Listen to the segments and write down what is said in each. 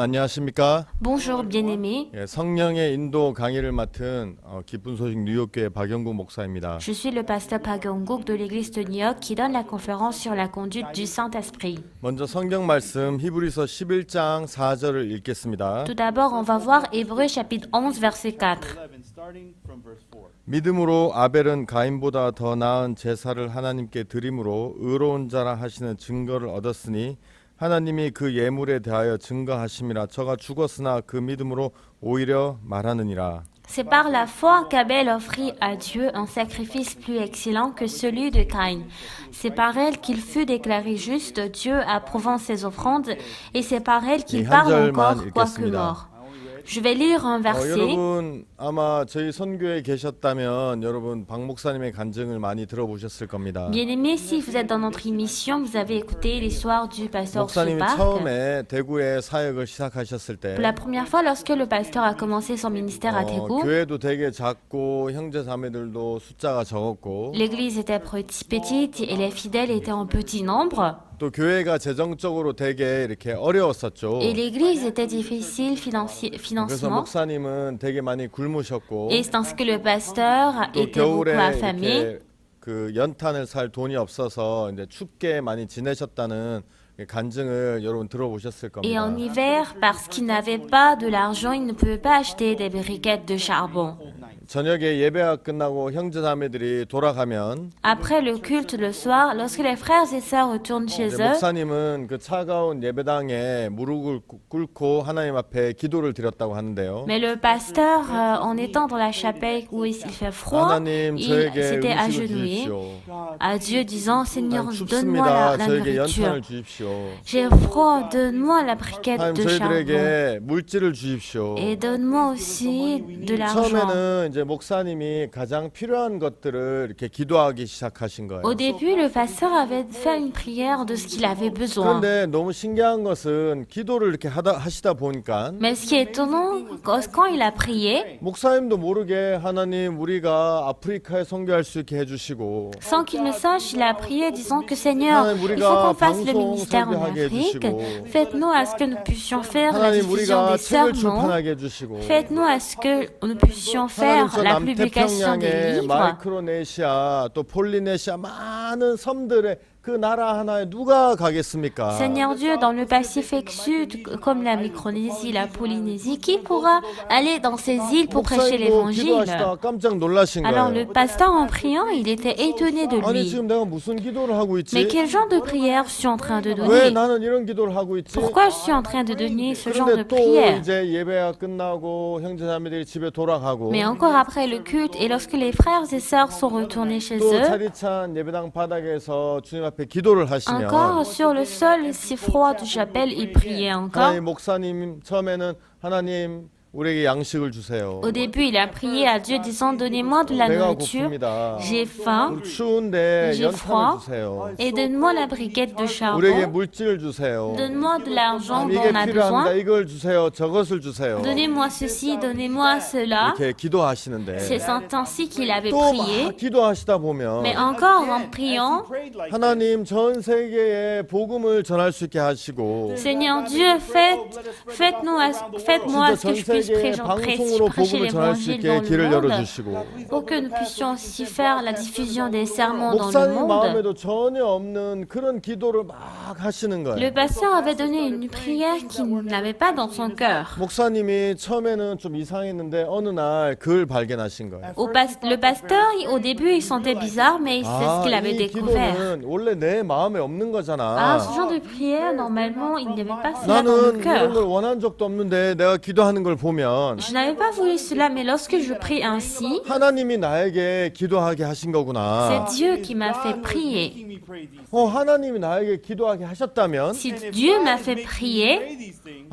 안녕하십니까? Bonjour bien-aimés, 예, 성령의 인도 강의를 맡은 기쁜 소식 뉴욕교회 박영국 목사입니다. je suis le pasteur Pagonguk de l'église de New York qui donne la conférence sur la conduite du Saint-Esprit. 먼저 성경 말씀 히브리서 11장 4절을 읽겠습니다. Tout d'abord, on va voir Hébreux chapitre 11 verset 4. 믿음으로 아벨은 가인보다 더 나은 제사를 하나님께 드림으로 의로운 자라 하시는 증거를 얻었으니 하나님이 그 예물에 대하여 증거하심이라. 저가 죽었으나 그 믿음으로 오히려 말하느니라. C'est par la foi qu'Abel offrit à Dieu un sacrifice plus excellent que celui de Caïn. C'est par elle qu'il fut déclaré juste, Dieu approuvant ses offrandes, et c'est par elle qu'il parle encore, quoique mort. Je vais lire un verset. 여러분 아마 저희 선교에 계셨다면 여러분 박 목사님의 간증을 많이 들어보셨을 겁니다. Bien-aimés, si vous êtes dans notre émission, vous avez écouté l'histoire du pasteur 목사님이 Supark. 처음에 대구에 사역을 시작하셨을 때 Pour la première fois, lorsque le pasteur a commencé son ministère à Daegu, 교회도 되게 작고 형제 자매들도 숫자가 적었고 l'église était petite et les fidèles étaient en petit nombre. 또 교회가 재정적으로 되게 이렇게 어려웠었죠. Et l'église était difficile 그래서 financièrement. 목사님은 되게 많이 굶으셨고 Et c'est ainsi que le pasteur 또 était beaucoup 겨울에 affamé. 이렇게 그 연탄을 살 돈이 없어서 이제 춥게 많이 지내셨다는 간증을 여러분 들어보셨을 Et en 겁니다. hiver, parce qu'il n'avait pas de l'argent, il ne pouvait pas acheter des briquettes de charbon. 저녁에 예배가 끝나고 형제 자매들이 돌아가면 Après le culte le soir, lorsque les frères et sœurs retournent chez 이제 eux, 목사님은 그 차가운 예배당에 무릎을 꿇고 하나님 앞에 기도를 드렸다고 하는데요. mais le pasteur, en étant dans la chapelle où il fait froid, 하나님 il 저에게 s'était 음식을 agenouillé 주십시오. à Dieu disant, Seigneur, donne-moi 춥습니다. la 저에게 nourriture. 연탄을 주십시오. J'ai froid, donne-moi la briquette 하나님 de charbon. 저희들에게 물질을 주십시오. Et donne-moi aussi de l'argent. 처음에는 이제 목사님이 가장 필요한 것들을 이렇게 기도하기 시작하신 거예요. Au début, le pasteur avait fait une prière de ce qu'il avait besoin. 그런데 너무 신기한 것은 기도를 이렇게 하시다 보니까 Mais ce qui est étonnant, quand il a prié, 목사님도 모르게 하나님 우리가 아프리카에 선교할 수 있게 해주시고 sans qu'il le sache, il a prié disant que Seigneur, 하나님 il faut 우리가 qu'on fasse le 방송 ministère en 설교하게 Afrique. 해주시고 Faites-nous à ce que nous puissions faire la 하나님 diffusion 우리가 des 책을 sermons. 출판하게 해주시고 Faites-nous à ce que nous puissions faire 하나님 저 la publication des 남태평양의 livres. 마이크로네시아 또 폴리네시아 많은 섬들의 그 나라 하나에 누가 가겠습니까? Seigneur Dieu, dans le Pacifique Sud, comme la Micronésie, la Polynésie, qui pourra aller dans ces îles pour prêcher 목사님도 l'évangile? 기도하시다가 깜짝 놀라신 Alors le 거예요. pasteur, en priant, il était étonné de 아니 lui. 지금 내가 무슨 기도를 하고 Mais 있지? quel genre de prière je suis en train de 왜 donner? 나는 이런 기도를 하고 있지? Pourquoi je suis en train de donner ce genre de 그런데 또 prière? 이제 예배가 끝나고 형제자매들이 집에 돌아가고 Mais encore après le culte, et lorsque les frères et sœurs sont retournés chez 또 eux, 차디찬 예배당 바닥에서 주님 앞에 기도를 하시면 encore sur le sol si froid du chapelle, ils priaient encore. 하나님 목사님 처음에는 하나님 우리에게 양식을 주세요. Au début, il a prié à Dieu disant, donnez-moi de la 배가 nourriture, 고픕니다. j'ai faim, 우리 추운데 j'ai froid, 연탄을 주세요. et donne-moi la briquette de 우리에게 charbon, 물질을 주세요. donne-moi de l'argent dont 이게 on a 필요합니다. besoin, 이걸 주세요. 저것을 주세요. donnez-moi ceci, donnez-moi cela. 이렇게 기도하시는데 C'est ainsi qu'il avait 또 prié. 막 기도하시다 보면 Mais encore en priant, 하나님 전 세계에 복음을 전할 수 있게 하시고 Seigneur Dieu, faites-moi à ce que je 진짜 전 puisse 세계에 방송으로 prêcher 복음을 전할 수 l'évangile 있게 dans 길을 le monde, 열어주시고 pour que nous puissions aussi faire la diffusion des sermons dans le 목사님 monde. 마음에도 전혀 없는 그런 기도를 막 하시는 Le 거예요. pasteur avait donné une prière qu'il n'avait pas dans son cœur. 목사님이 처음에는 좀 이상했는데 어느 날 그걸 발견하신 거예요. Le pasteur, au début, il sentait bizarre, mais c'est ce qu'il avait 이 découvert. 기도는 원래 내 마음에 없는 Ah, 거잖아. ce genre de prière, normalement, il n'y avait pas cela dans 나는 le 이런 걸 cœur. 원한 적도 없는데 내가 기도하는 걸 보면 Je n'avais pas voulu cela, mais lorsque je prie ainsi, 하나님이 나에게 기도하게 하신 거구나. c'est Dieu qui m'a fait prier. 하나님이 나에게 기도하게 하셨다면 Si Dieu m'a fait prier,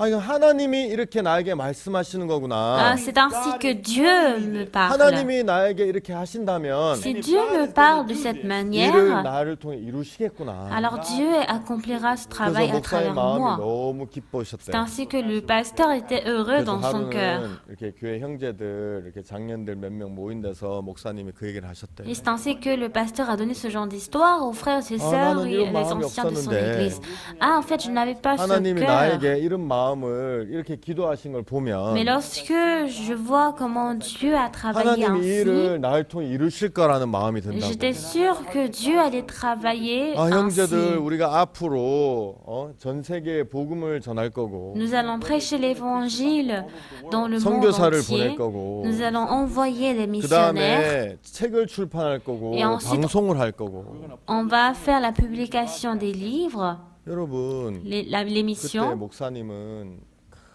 이거 하나님이 이렇게 나에게 말씀하시는 거구나. c'est ainsi que Dieu me parle. 하나님이 나에게 이렇게 하신다면 Si Dieu me parle de cette 일을 manière, 나를 통해 이루시겠구나. alors Dieu accomplira ce 그래서 travail à 목사의 travers 마음이 moi. 너무 C'est 기뻐하셨대요. ainsi que le pasteur était heureux dans son 가능은 이렇게 교회 형제들, 이렇게 장년들 몇 명 모인 데서 목사님이 그 얘기를 하셨대요. Il est ainsi que le pasteur a donné ce genre d'histoire aux frères et sœurs et les anciens de son église. Ah, en fait, je n'avais pas ce 하나님이 cœur. 나에게 이런 마음을 이렇게 기도하신 걸 보면 Mais lorsque je vois comment Dieu a travaillé 하나님이 이 ainsi, 일을 나를 통해 이루실 거라는 마음이 든다고. j'étais sûre que Dieu allait travailler 아, 형제들, ainsi. 우리가 앞으로 전 세계에 복음을 전할 거고 Nous allons prêcher l'évangile dans le monde 선교사를 보낼 entier. 거고 Nous allons envoyer des 그 missionnaires. 다음에 책을 출판할 거고 Et ensuite- 방송을 할 거고. On va faire la publication des livres, 여러분, 그때 l'émission. 목사님은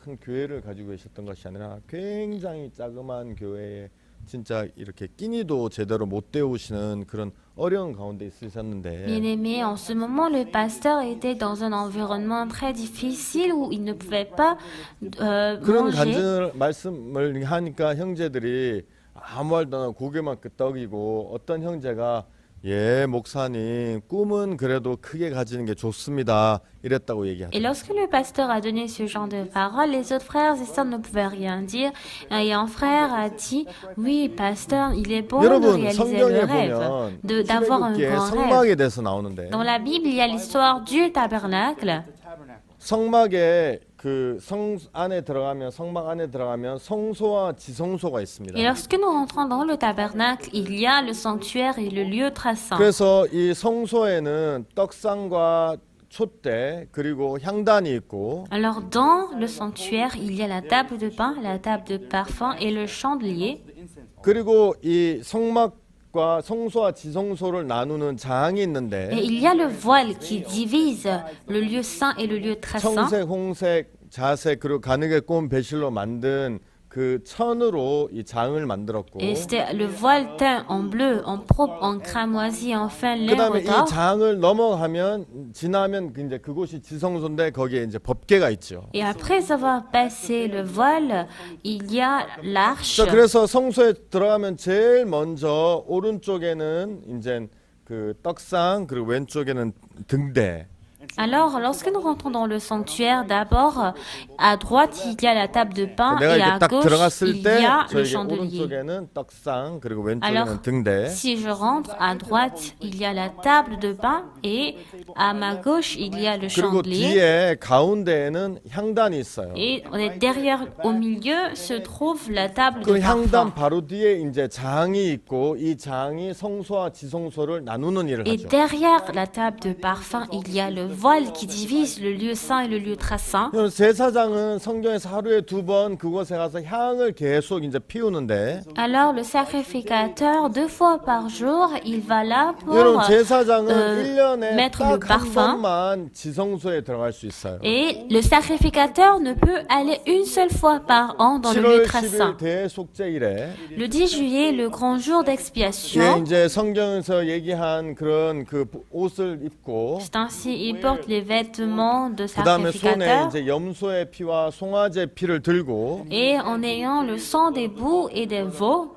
큰 교회를 가지고 계셨던 것이 아니라 굉장히 자그마한 교회에 진짜 이렇게 끼니도 제대로 못 때우시는 그런 어려운 가운데 있으셨는데 Bien-aimé, en ce moment, le pasteur était dans un environnement très difficile où il ne pouvait pas 그런 manger. 말씀을 하니까 형제들이 아무 말도 안 하고 고개만 끄덕이고 어떤 형제가 예 목사님 꿈은 그래도 크게 가지는 게 좋습니다 이랬다고 Et 얘기하죠. lorsque le pasteur a donné ce genre de paroles, les autres frères et sœurs ne pouvaient rien dire. Et un frère a dit, oui, pasteur, il est bon de 여러분 réaliser le 성경에 rêve, 보면 d'avoir un 출애굽기에 grand rêve. 성막에 대해서 나오는데 Dans la Bible, il y a l'histoire du tabernacle. 성막에 그 성 안에 들어가면 성막 안에 들어가면 성소와 지성소가 있습니다. Et lorsque nous rentrons dans le tabernacle, il y a le sanctuaire et le lieu très saint. 그래서 이 성소에는 떡상과 촛대 그리고 향단이 있고 Alors dans le sanctuaire, il y a la table de pain, la table de parfum et le chandelier. 그리고 이 성막과 성소와 지성소를 나누는 장이 Et 있는데 il y a le voile qui divise le lieu saint et le lieu très saint. 청색, 홍색, 자색 그리고 가느게 꼬은 배실로 만든 그 천으로 이 장을 만들었고 Et c'était le voile teint en bleu, en propre, en cramoisi, en fin lin 그다음에 이 d'or. 장을 넘어가면 지나면 이제 그곳이 지성소인데 거기에 이제 법궤가 있죠. Et après avoir passé le voile, il y a l'arche. 자, 그래서 성소에 들어가면 제일 먼저 오른쪽에는 이제 그 떡상 그리고 왼쪽에는 등대. Alors, lorsque nous rentrons dans le sanctuaire, d'abord, à droite, il y a la table de pain 내가 et 이렇게 à 딱 gauche, 들어갔을 il y 때 a le 저에게 chandelier. 오른쪽에는 떡상 그리고 Alors, 왼쪽에는 등대. si je rentre à droite, il y a la table de pain et à ma gauche, il y a le 그리고 chandelier. 뒤에 가운데에는 향단이 있어요. Et derrière, au milieu, se trouve la table 그 de 향단 parfum. 바로 뒤에 이제 장이 있고 이 장이 성소와 지성소를 나누는 일을 Et 하죠. derrière la table de parfum, il y a le voile qui divise le lieu saint et le lieu très saint. 여러분, 제사장은 성경에서 하루에 2번 그곳에 가서 향을 계속 이제 피우는데 Alors le sacrificateur, 2 fois par jour, il va là pour 여러분 제사장은 euh, 1년에 mettre le 딱 한 parfum. 번만 지성소에 들어갈 수 있어요. Et le sacrificateur ne peut aller une seule fois par an dans le lieu 7월 très 10일 saint. 대속죄일에 Le 10 juillet, le grand jour 예, d'expiation, 이제 성경에서 얘기한 그런 그 옷을 입고 c'est ainsi, il porte les vêtements de 그다음에 손에 sacrificateur. 이제 염소의 피와 송아지 피를 들고 Et en ayant le sang des boucs et des veaux,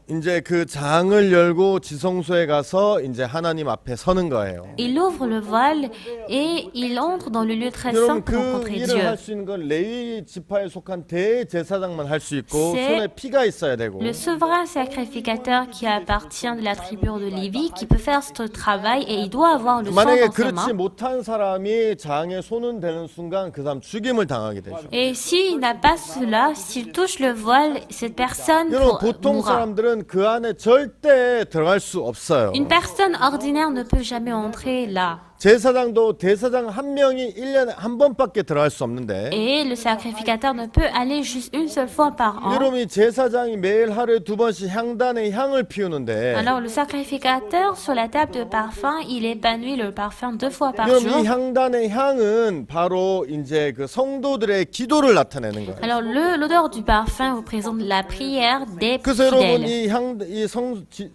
이제 그 장을 열고 지성소에 가서 이제 하나님 앞에 서는 거예요. il ouvre le voile et il entre dans le lieu très saint 여러분 pour 그 rencontrer 일을 Dieu. 할 수 있는 건 레위 지파에 속한 대제사장만 할 수 있고 C'est 손에 피가 있어야 되고 Le souverain sacrificateur qui appartient de la tribu de Lévi, qui peut faire ce travail et il doit avoir le sang 만약에 dans ses 그렇지 mains. 못한 사람이 장에 손은 대는 순간 그 사람 죽임을 당하게 되죠. Et s'il n'a pas cela, s'il touche le voile, cette personne 여러분 보통 mourra. 사람들은 그 안에 절대 들어갈 수 없어요. Une personne ordinaire ne peut jamais entrer là. 제사장도 대사장 한 명이 1년에 한 번밖에 들어갈 수 없는데 Et le sacrificateur ne peut aller juste une seule fois par an. 여러분이 제사장이 매일 하루에 2번씩 향단에 향을 피우는데 Alors le sacrificateur, sur la table de parfum, il épanouit le parfum 2 fois par 여러분 jour. 이 향단의 향은 바로 이제 그 성도들의 기도를 나타내는 거예요. Alors l'odeur du parfum représente la prière des 그래서 여러분 fidèles.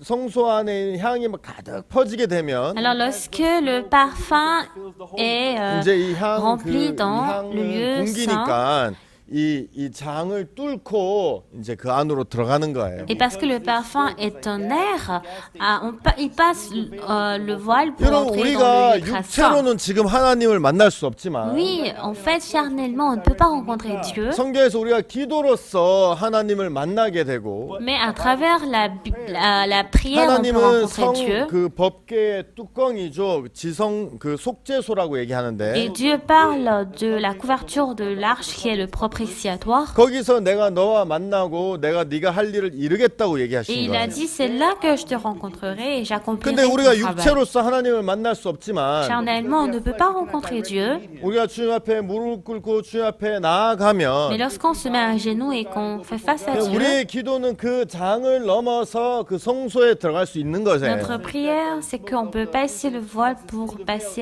성소 안에 향이 막 가득 퍼지게 되면 Alors lorsque le parfum est 이제 이 향, rempli 그 dans le lieu 향은 saint, 공기니까 이 장을 뚫고 이제 그 안으로 들어가는 거예요. Et parce que le parfum est un air, il passe le voile pour 여러분 entrer dans 우리가 le lieu très saint. 육체로는 지금 하나님을 만날 수 없지만 Oui, en fait, charnellement, on ne peut pas rencontrer Dieu, 성경에서 우리가 기도로서 하나님을 만나게 되고 mais à travers la prière, on peut 하나님은 rencontrer Dieu. 그 법궤의 뚜껑이죠. 지성 그 속죄소라고 얘기하는데 Et Dieu parle de la couverture de l'arche qui est le propitiatoire. 거기서 내가 너와 만나고 내가 네가 할 일을 이루겠다고 Et 얘기하시는 il a 거예요. dit, c'est là que je te rencontrerai et 근데 j'accomplirai 우리가 ton travail. 육체로서 하나님을 만날 수 없지만 Charnellement, on ne peut pas rencontrer Dieu, 우리가 주님 앞에 무릎 꿇고 주님 앞에 mais 나아가면 lorsqu'on se met à genoux et qu'on fait face à Dieu, 우리의 기도는 그 장을 넘어서 그 성소에 들어갈 수 있는 거예요. notre prière, c'est qu'on peut passer le voile pour passer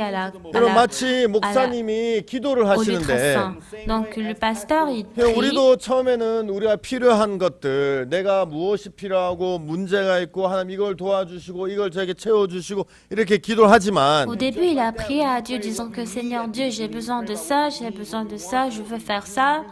여러분 마치 목사님이 기도를 au lieu 하시는데 très saint. Donc le pasteur, il prie. 우리도 처음에는 우리가 필요한 것들 내가 무엇이 필요하고 문제가 있고 하나님 이걸 도와주시고 이걸 저에게 채워주시고 이렇게 기도를 하지만 Au début, il a prié à Dieu disant que Seigneur Dieu, j'ai besoin de ça, j'ai besoin de ça, je veux faire ça.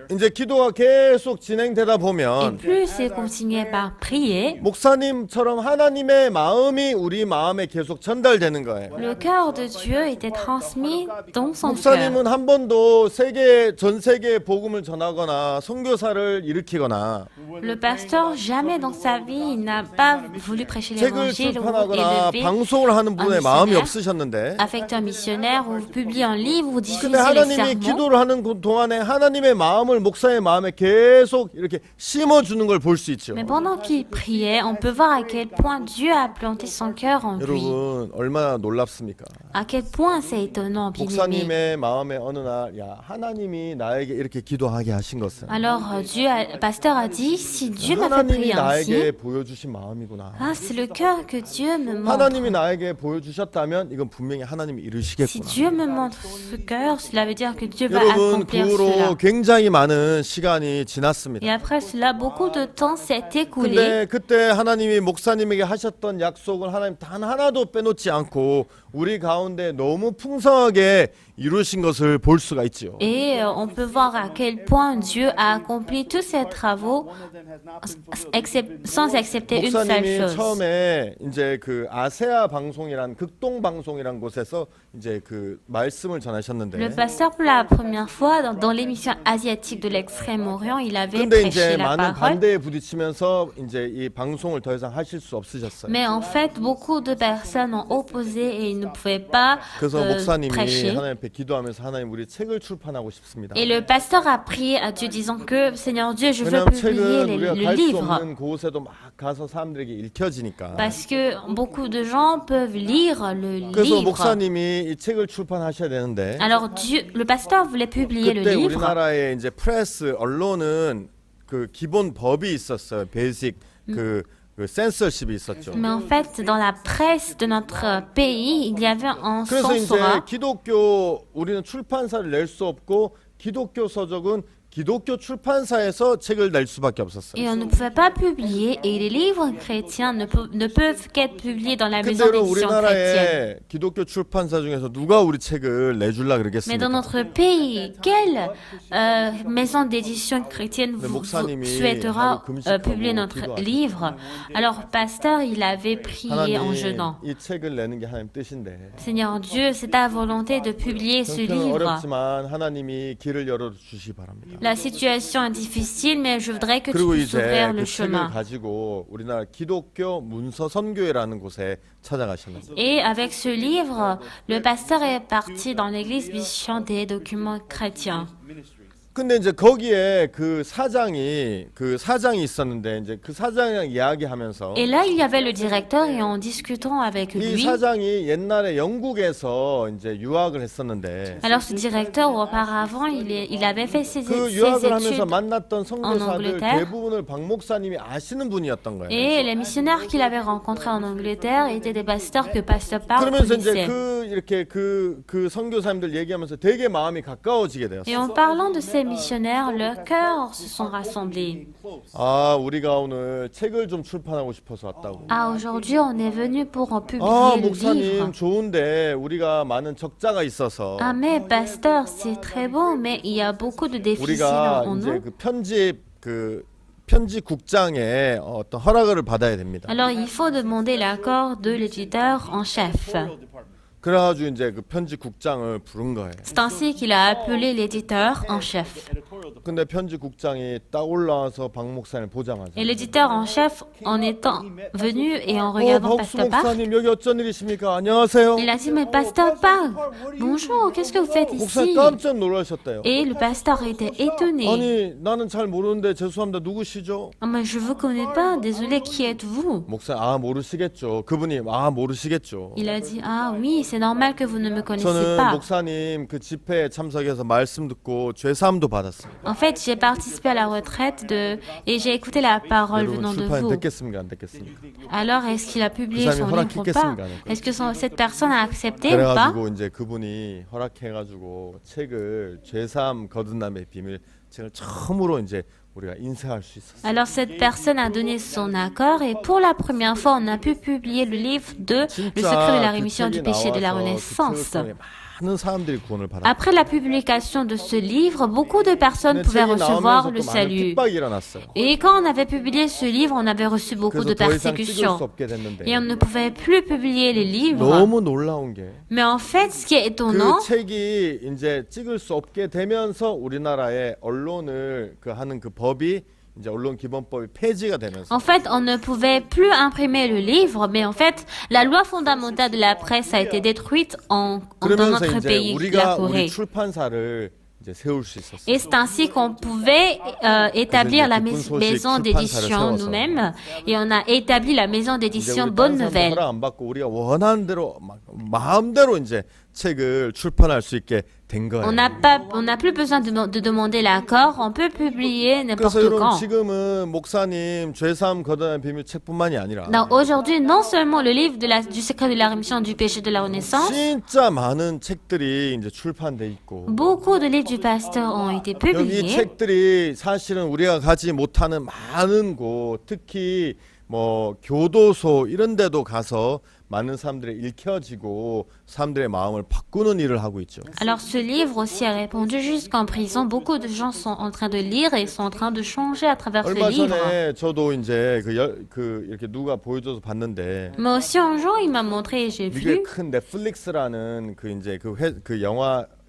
이제 기도가 계속 진행되다 Et 보면 plus il continuait par prier, 목사님처럼 하나님의 마음이 우리 마음에 계속 전달되는 거예요. le cœur de Dieu était transmis dans son cœur. 목사님은 한 번도 전 세계에 복음을 전하거나 선교사를 일으키거나 Le pasteur, jamais dans sa vie, il n'a pas voulu prêcher 책을 l'évangile ou 출판하거나 élever 방송을 하는 분의 un 마음이 missionnaire, 없으셨는데 affecter un missionnaire ou publier un livre ou 근데 diffuser les 하나님이 sermons. 기도를 하는 동안에 하나님의 마음을 목사의 마음에 계속 이렇게 심어주는 걸 볼 수 있죠. Mais pendant qu'il priait, on peut voir à quel point Dieu a planté son cœur en lui. 여러분 얼마나 놀랍습니까? À quel point c'est étonnant, bien-aimé. 목사님의 마음에 어느 날 야 하나님이 나에게 이렇게 기도하게 하신 것은 Alors, le pasteur a dit, si Dieu m'a fait 하나님이 prier 나에게 ainsi, 보여주신 마음이구나. c'est le cœur que Dieu me montre. 하나님이 나에게 보여주셨다면 이건 분명히 하나님이 Si 이루시겠구나. Dieu me montre ce cœur, cela veut dire que Dieu va 여러분 그 accomplir 후로 cela. 굉장히 많은 시간이 Et 지났습니다. après cela, beaucoup de temps s'est écoulé. 근데 그때 하나님이 목사님에게 하셨던 약속을 하나님 단 하나도 빼놓지 않고 우리 가운데 너무 풍성하게 이루신 것을 볼 수가 있죠. Et on peut voir à quel point Dieu a accompli tous ses travaux sans accepter une seule 목사님이 chose. 처음에 이제 그 아세아 방송이란 극동 방송이란 곳에서 이제 그 말씀을 Le 전하셨는데 pasteur, pour la première fois, dans l'émission asiatique de l'Extrême-Orient, il avait 근데 prêché 이제 la 많은 parole. 반대에 부딪히면서 이제 이 방송을 더 이상 하실 수 없으셨어요. Mais en fait, beaucoup de personnes ont opposé et ils ne pouvaient pas 그래서 목사님이 prêcher. 하나님 앞에 기도하면서 하나님 우리 책을 출판하고 싶습니다. Et le pasteur a prié à Dieu disant que Seigneur Dieu, je veux 왜냐하면 publier 책은 우리가 le 갈 수 livre. 없는 곳에도 막 가서 사람들에게 읽혀지니까. Parce que beaucoup de gens peuvent lire le 그래서 livre. 목사님이 이 책을 출판하셔야 되는데 Alors Dieu, le pasteur voulait publier le 그때 livre. 우리나라에 이제 프레스 언론은 그 기본 법이 있었어요. 베이직 그 센서십이 있었죠. Mais en fait, dans la presse de notre pays, il y avait un 그래서 이제 censorat. 기독교 우리는 출판사를 낼 수 없고 기독교 서적은 기독교 출판사에서 책을 낼 수밖에 없었어요. Et on ne pouvait pas publier, et les livres chrétiens ne peuvent qu'être publiés dans la 근데 maison d'édition chrétienne. 우리나라의 기독교 출판사 중에서 누가 우리 책을 내줄라 Mais dans 그러겠습니까? notre pays, quelle maison d'édition chrétienne Mais 목사님이 souhaitera 하루 금식하고 publier notre 기도하셨어요. livre? Alors, pasteur, il avait prié en 하나님 jeûnant. 이 책을 내는 게 하나님 뜻인데 Seigneur Dieu, c'est ta volonté de publier ce 형편은 livre. 어렵지만 하나님이 길을 열어주시기 바랍니다. La situation est difficile, mais je voudrais que tu 그리고 puisses 이제 ouvrir le 그 책을 chemin. 가지고 우리나라 기독교 문서 선교회라는 곳에 찾아가셨는데 Et avec ce livre, le pasteur est parti dans l'église bichant des documents chrétiens. 근데 이제 거기에 그 사장이 있었는데 이제 그 사장이랑 이야기하면서 Et là, il y avait le directeur et en discutant avec 이 lui, 사장이 옛날에 영국에서 이제 유학을 했었는데 alors ce directeur auparavant, il avait fait ses 그 유학을 하면서 études 만났던 선교사들 Angleterre. 대부분을 박 목사님이 아시는 분이었던 거예요. et les missionnaires qu'il avait rencontrés en Angleterre étaient des pasteurs que Pasteur Park 그러면서 이제 connaissait. 이렇게 그 선교사님들 얘기하면서 되게 마음이 가까워지게 Et 되었어요. en parlant de ces missionnaires, leurs cœurs se sont rassemblés. 아, 우리가 오늘 책을 좀 출판하고 싶어서 왔다고. Ah, aujourd'hui, on est venu pour en 아, publier le 목사님 livre. 좋은데 우리가 많은 적자가 있어서 Ah, mais pasteur, c'est très bon, mais il y a beaucoup de déficits 우리가 en 이제 nous. 그 편집국장의 어떤 허락을 받아야 됩니다. Alors, il faut demander l'accord de l'éditeur en chef. 그래가지고 이제 그 편집국장을 부른 거예요. C'est ainsi qu'il a appelé l'éditeur en chef. 근데 편집국장이 딱 올라와서 박 목사님을 보자마자 Et l'éditeur en chef, en étant venu et en regardant 박수 Pasteur Park, 목사님 여기 어쩐 일이십니까? 안녕하세요. il a dit, mais Pasteur Park, bonjour, qu'est-ce que vous faites 목사님 ici? 깜짝 놀라셨대요. Et le pasteur était étonné. 아니 나는 잘 모르는데 죄송합니다. 누구시죠? Ah, mais je vous connais pas, désolé, qui êtes-vous? 목사 모르시겠죠. 그분이 모르시겠죠. Il a dit, ah oui, c'est normal que vous ne me connaissez 저는 pas. 목사님 그 집회에 참석해서 말씀 듣고 죄사함도 받았습니다. En fait, j'ai participé à la retraite et j'ai écouté la parole 여러분 venant de 출판 vous. 됐겠습니까? 안 됐겠습니까? Alors, est-ce qu'il a publié 그 son 사람이 livre ou pas? 허락했겠습니까? 안 했겠습니까? Est-ce que cette personne a accepté ou pas? 그래가지고 이제 그분이 허락해가지고 책을 죄사함 거듭남의 비밀 책을 처음으로 이제 우리가 인쇄할 수 있었어요. Alors, cette personne a donné son accord et pour la première fois, on a pu publier le livre de Le secret de la rémission du péché de la Renaissance. 많은 사람들이 구원을 받았어요. Après la publication de ce livre, beaucoup de personnes pouvaient recevoir le salut. 핍박이 일어났어요. Et quand on avait publié ce livre, on avait reçu beaucoup de 그래서 더 이상 찍을 수 persécutions. 없게 됐는데 Et on ne pouvait plus publier les livres. 너무 놀라운 게 Mais en fait, ce qui est étonnant, 그 책이 이제 찍을 수 없게 되면서 우리나라의 언론을 하는 그 법이 이제 언론기본법이 폐지가 되면서 en fait, on ne pouvait plus imprimer le livre, mais en fait, la loi fondamentale de la presse a été détruite dans 그러면서 notre 이제 pays, la 우리가 우리 Corée. 출판사를 이제 세울 수 있었어요. Et c'est ainsi qu'on pouvait établir la 기쁜 소식 maison d'édition 출판사를 nous-mêmes. Et on a établi la maison 이제 d'édition 우리 Bonne 다른 사람들 Nouvelle. 허락 안 받고 우리가 원하는 대로 막 마음대로 이제 책을 출판할 수 있게 된 거예요. On n'a plus besoin de demander l'accord, on peut publier 그래서 n'importe 여러분 quand. 지금은 목사님 죄사함 거듭남의 비밀 책뿐만이 아니라 Donc aujourd'hui, non seulement le livre du secret de la rémission du péché de la Renaissance, 진짜 많은 책들이 이제 출판돼 있고 beaucoup de livres du pasteur ont été 여기 publiés. 책들이 사실은 우리가 가지 못하는 많은 곳, 특히 뭐 교도소 이런 데도 가서 많은 사람들이 읽혀지고 사람들의 마음을 바꾸는 일을 하고 있죠. Alors ce livre aussi a répandu jusqu'en prison. Beaucoup de gens sont en train de lire et sont en train de changer à travers ce 얼마 livre. 전에 저도 이제 이렇게 누가 보여줘서 봤는데 Mais aussi un jour, il m'a montré et j'ai 미국의 vu. 큰 넷플릭스라는 그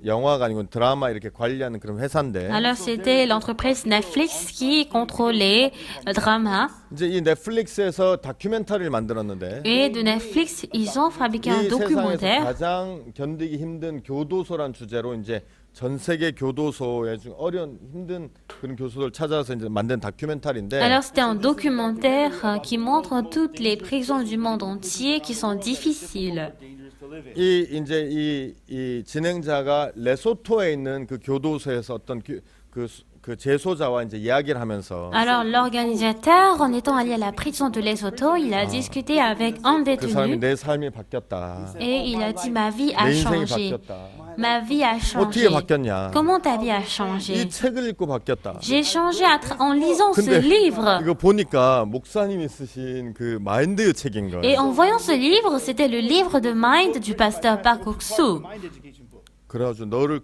영화가 아니고 드라마 이렇게 관리하는 그런 회사인데 Alors c'était l'entreprise Netflix qui contrôlait le drama. 이제 이 넷플릭스에서 다큐멘터리를 만들었는데 Et de Netflix, ils ont fabriqué un 이 세상에서 documentaire. 가장 견디기 힘든 교도소란 주제로 이제 전 세계 교도소에 좀 어려운 힘든 그런 교소들 찾아서 이제 만든 다큐멘터리인데 Alors c'était un documentaire qui montre toutes les prisons du monde entier qui sont difficiles. 이 진행자가 레소토에 있는 그 교도소에서 어떤 그 재소자와 이제 이야기를 하면서 Alors l'organisateur, en étant allé à la prison de Lesotho, il a discuté avec un 그 사람이 détenu 내 삶이 바뀌었다. et il a dit ma vie 내 a 인생이 changé. 바뀌었다. Ma vie a 어떻게 changé. 바뀌었냐? Comment ta vie a 이 changé? 책을 읽고 바뀌었다. J'ai changé en lisant ce 근데 livre. 이거 보니까 목사님이 쓰신 그 마인드 책인 거예요. Et en voyant ce livre, c'était le livre de Mind du pasteur Park Ok-soo. 그래가지고 나를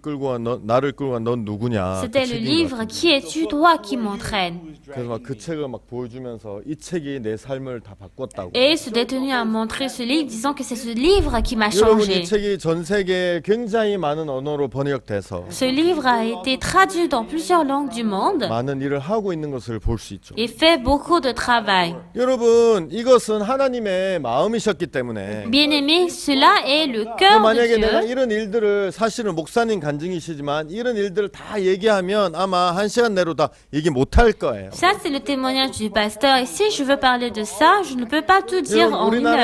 끌고 간 넌 누구냐? C'était le livre Qui es-tu, toi qui m'entraînes? 그래서 막 그 책을 막 보여주면서 이 책이 내 삶을 다 바꿨다고. Et ce détenu a montré ce livre disant que c'est ce livre qui m'a 여러분 changé. 이 책이 전 세계에 굉장히 많은 언어로 번역돼서 Ce livre a été traduit dans plusieurs langues du monde 많은 일을 하고 있는 것을 볼 수 있죠. et fait beaucoup de travail. 여러분 이것은 하나님의 마음이셨기 때문에 Bien-aimés, cela est le cœur de 만약에 내가 Dieu. 이런 일들을 사실은 목사님 간증이시지만 이런 일들을 다 얘기하면 아마 1시간 내로 다 얘기 못할 거예요. Ça, c'est le témoignage du pasteur. Et si je veux parler de ça, je ne peux pas tout dire 여러분, en une heure.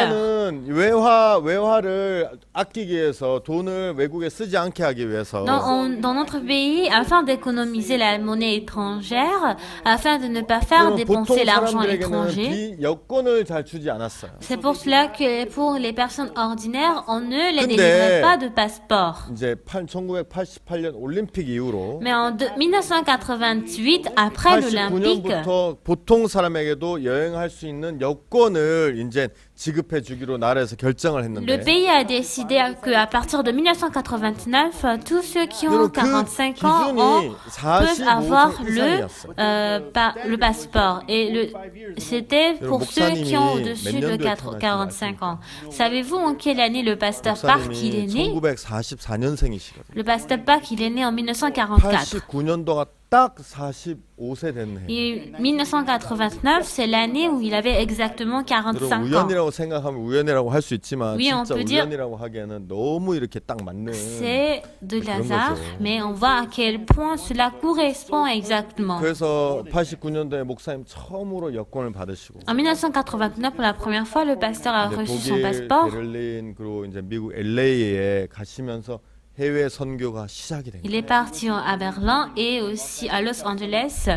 우리나라는 외화를 아끼기 위해서 돈을 외국에 쓰지 않게 하기 위해서 Dans notre pays, afin d'économiser la monnaie étrangère, afin de ne pas faire 여러분, 보통 dépenser l'argent 사람들에게는 étranger, 여권을 잘 주지 않았어요. c'est pour cela que pour les personnes ordinaires, on ne les 근데 délivrait pas de passeport. 이제 1988년 올림픽 이후로 Mais en 1988, après l'Olympique, 89년부터 보통 사람에게도 여행할 수 있는 여권을 이제 지급해 주기로 나라에서 결정을 le 했는데 pays a décidé qu'à partir de 1989, tous ceux qui ont 여러분, 그 45 ans 기준이 peuvent avoir 45세 이상이었어요. le passeport. Et c'était pour ceux qui ont 목사님이 au-dessus 몇 de 년도에 태어나신 45 ans. Savez-vous en quelle année le pasteur Park il est 목사님이 né? 1944년생이시거든요. Le pasteur Park il est né en 1944. 89년도가 딱 45세 된 해. Et 1989, c'est l'année où il avait exactement 여러분 45 ans. 우연이라고 생각하면 우연이라고 할 수 있지만 Oui, on 진짜 peut dire- 우연이라고 하기에는 너무 이렇게 딱 맞는 C'est de 그런 hasard, 거죠. mais on voit à quel point cela correspond exactement. 그래서 89년도에 목사님 처음으로 여권을 받으시고 En 1989, pour la première fois, le pasteur a 이제 reçu son 독일 passeport. 베를린 그리고 이제 미국 LA에 가시면서 해외 선교가 시작이 된 Il 거예요. est parti à Berlin et aussi à Los Angeles.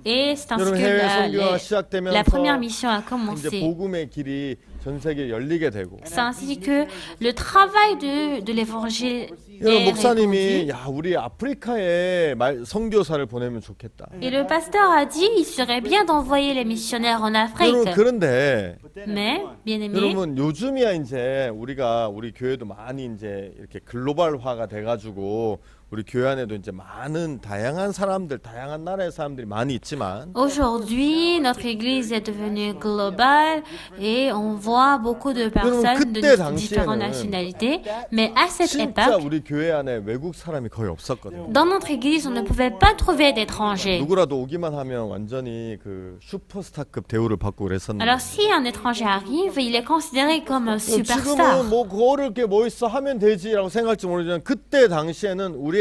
Et c'est ainsi 여러분 que 해외 선교가 la 시작되면서 première mission a 이제 commencé. 복음의 길이 전 세계에 열리게 되고 C'est ainsi que le travail de l'évangile 여러분 est 목사님이 répandu. 야 우리 아프리카에 선교사를 보내면 좋겠다. Et le pasteur a dit il serait bien d'envoyer les missionnaires en Afrique. 여러분 그런데 Mais, bien aimé, 여러분 요즘이야 이제 우리 교회도 많이 이제 이렇게 글로벌화가 돼가지고 우리 교회 안에도 이제 많은 다양한 사람들, 다양한 나라의 사람들이 많이 있지만 aujourd'hui, notre église est devenue globale et on voit beaucoup de personnes de 그때 différentes 당시에는 nationalités. Mais à cette 진짜 époque, 우리 교회 안에 외국 사람이 거의 없었거든요. dans notre église, on ne pouvait pas trouver d'étrangers. 누구라도 오기만 하면 완전히 그 슈퍼스타급 대우를 받고 그랬었는데 Alors si un étranger arrive, il est considéré comme un superstar. 지금은 뭐 그거를 게 뭐 있어 하면 되지라고 생각할지 모르지만 그때 당시에는 우리가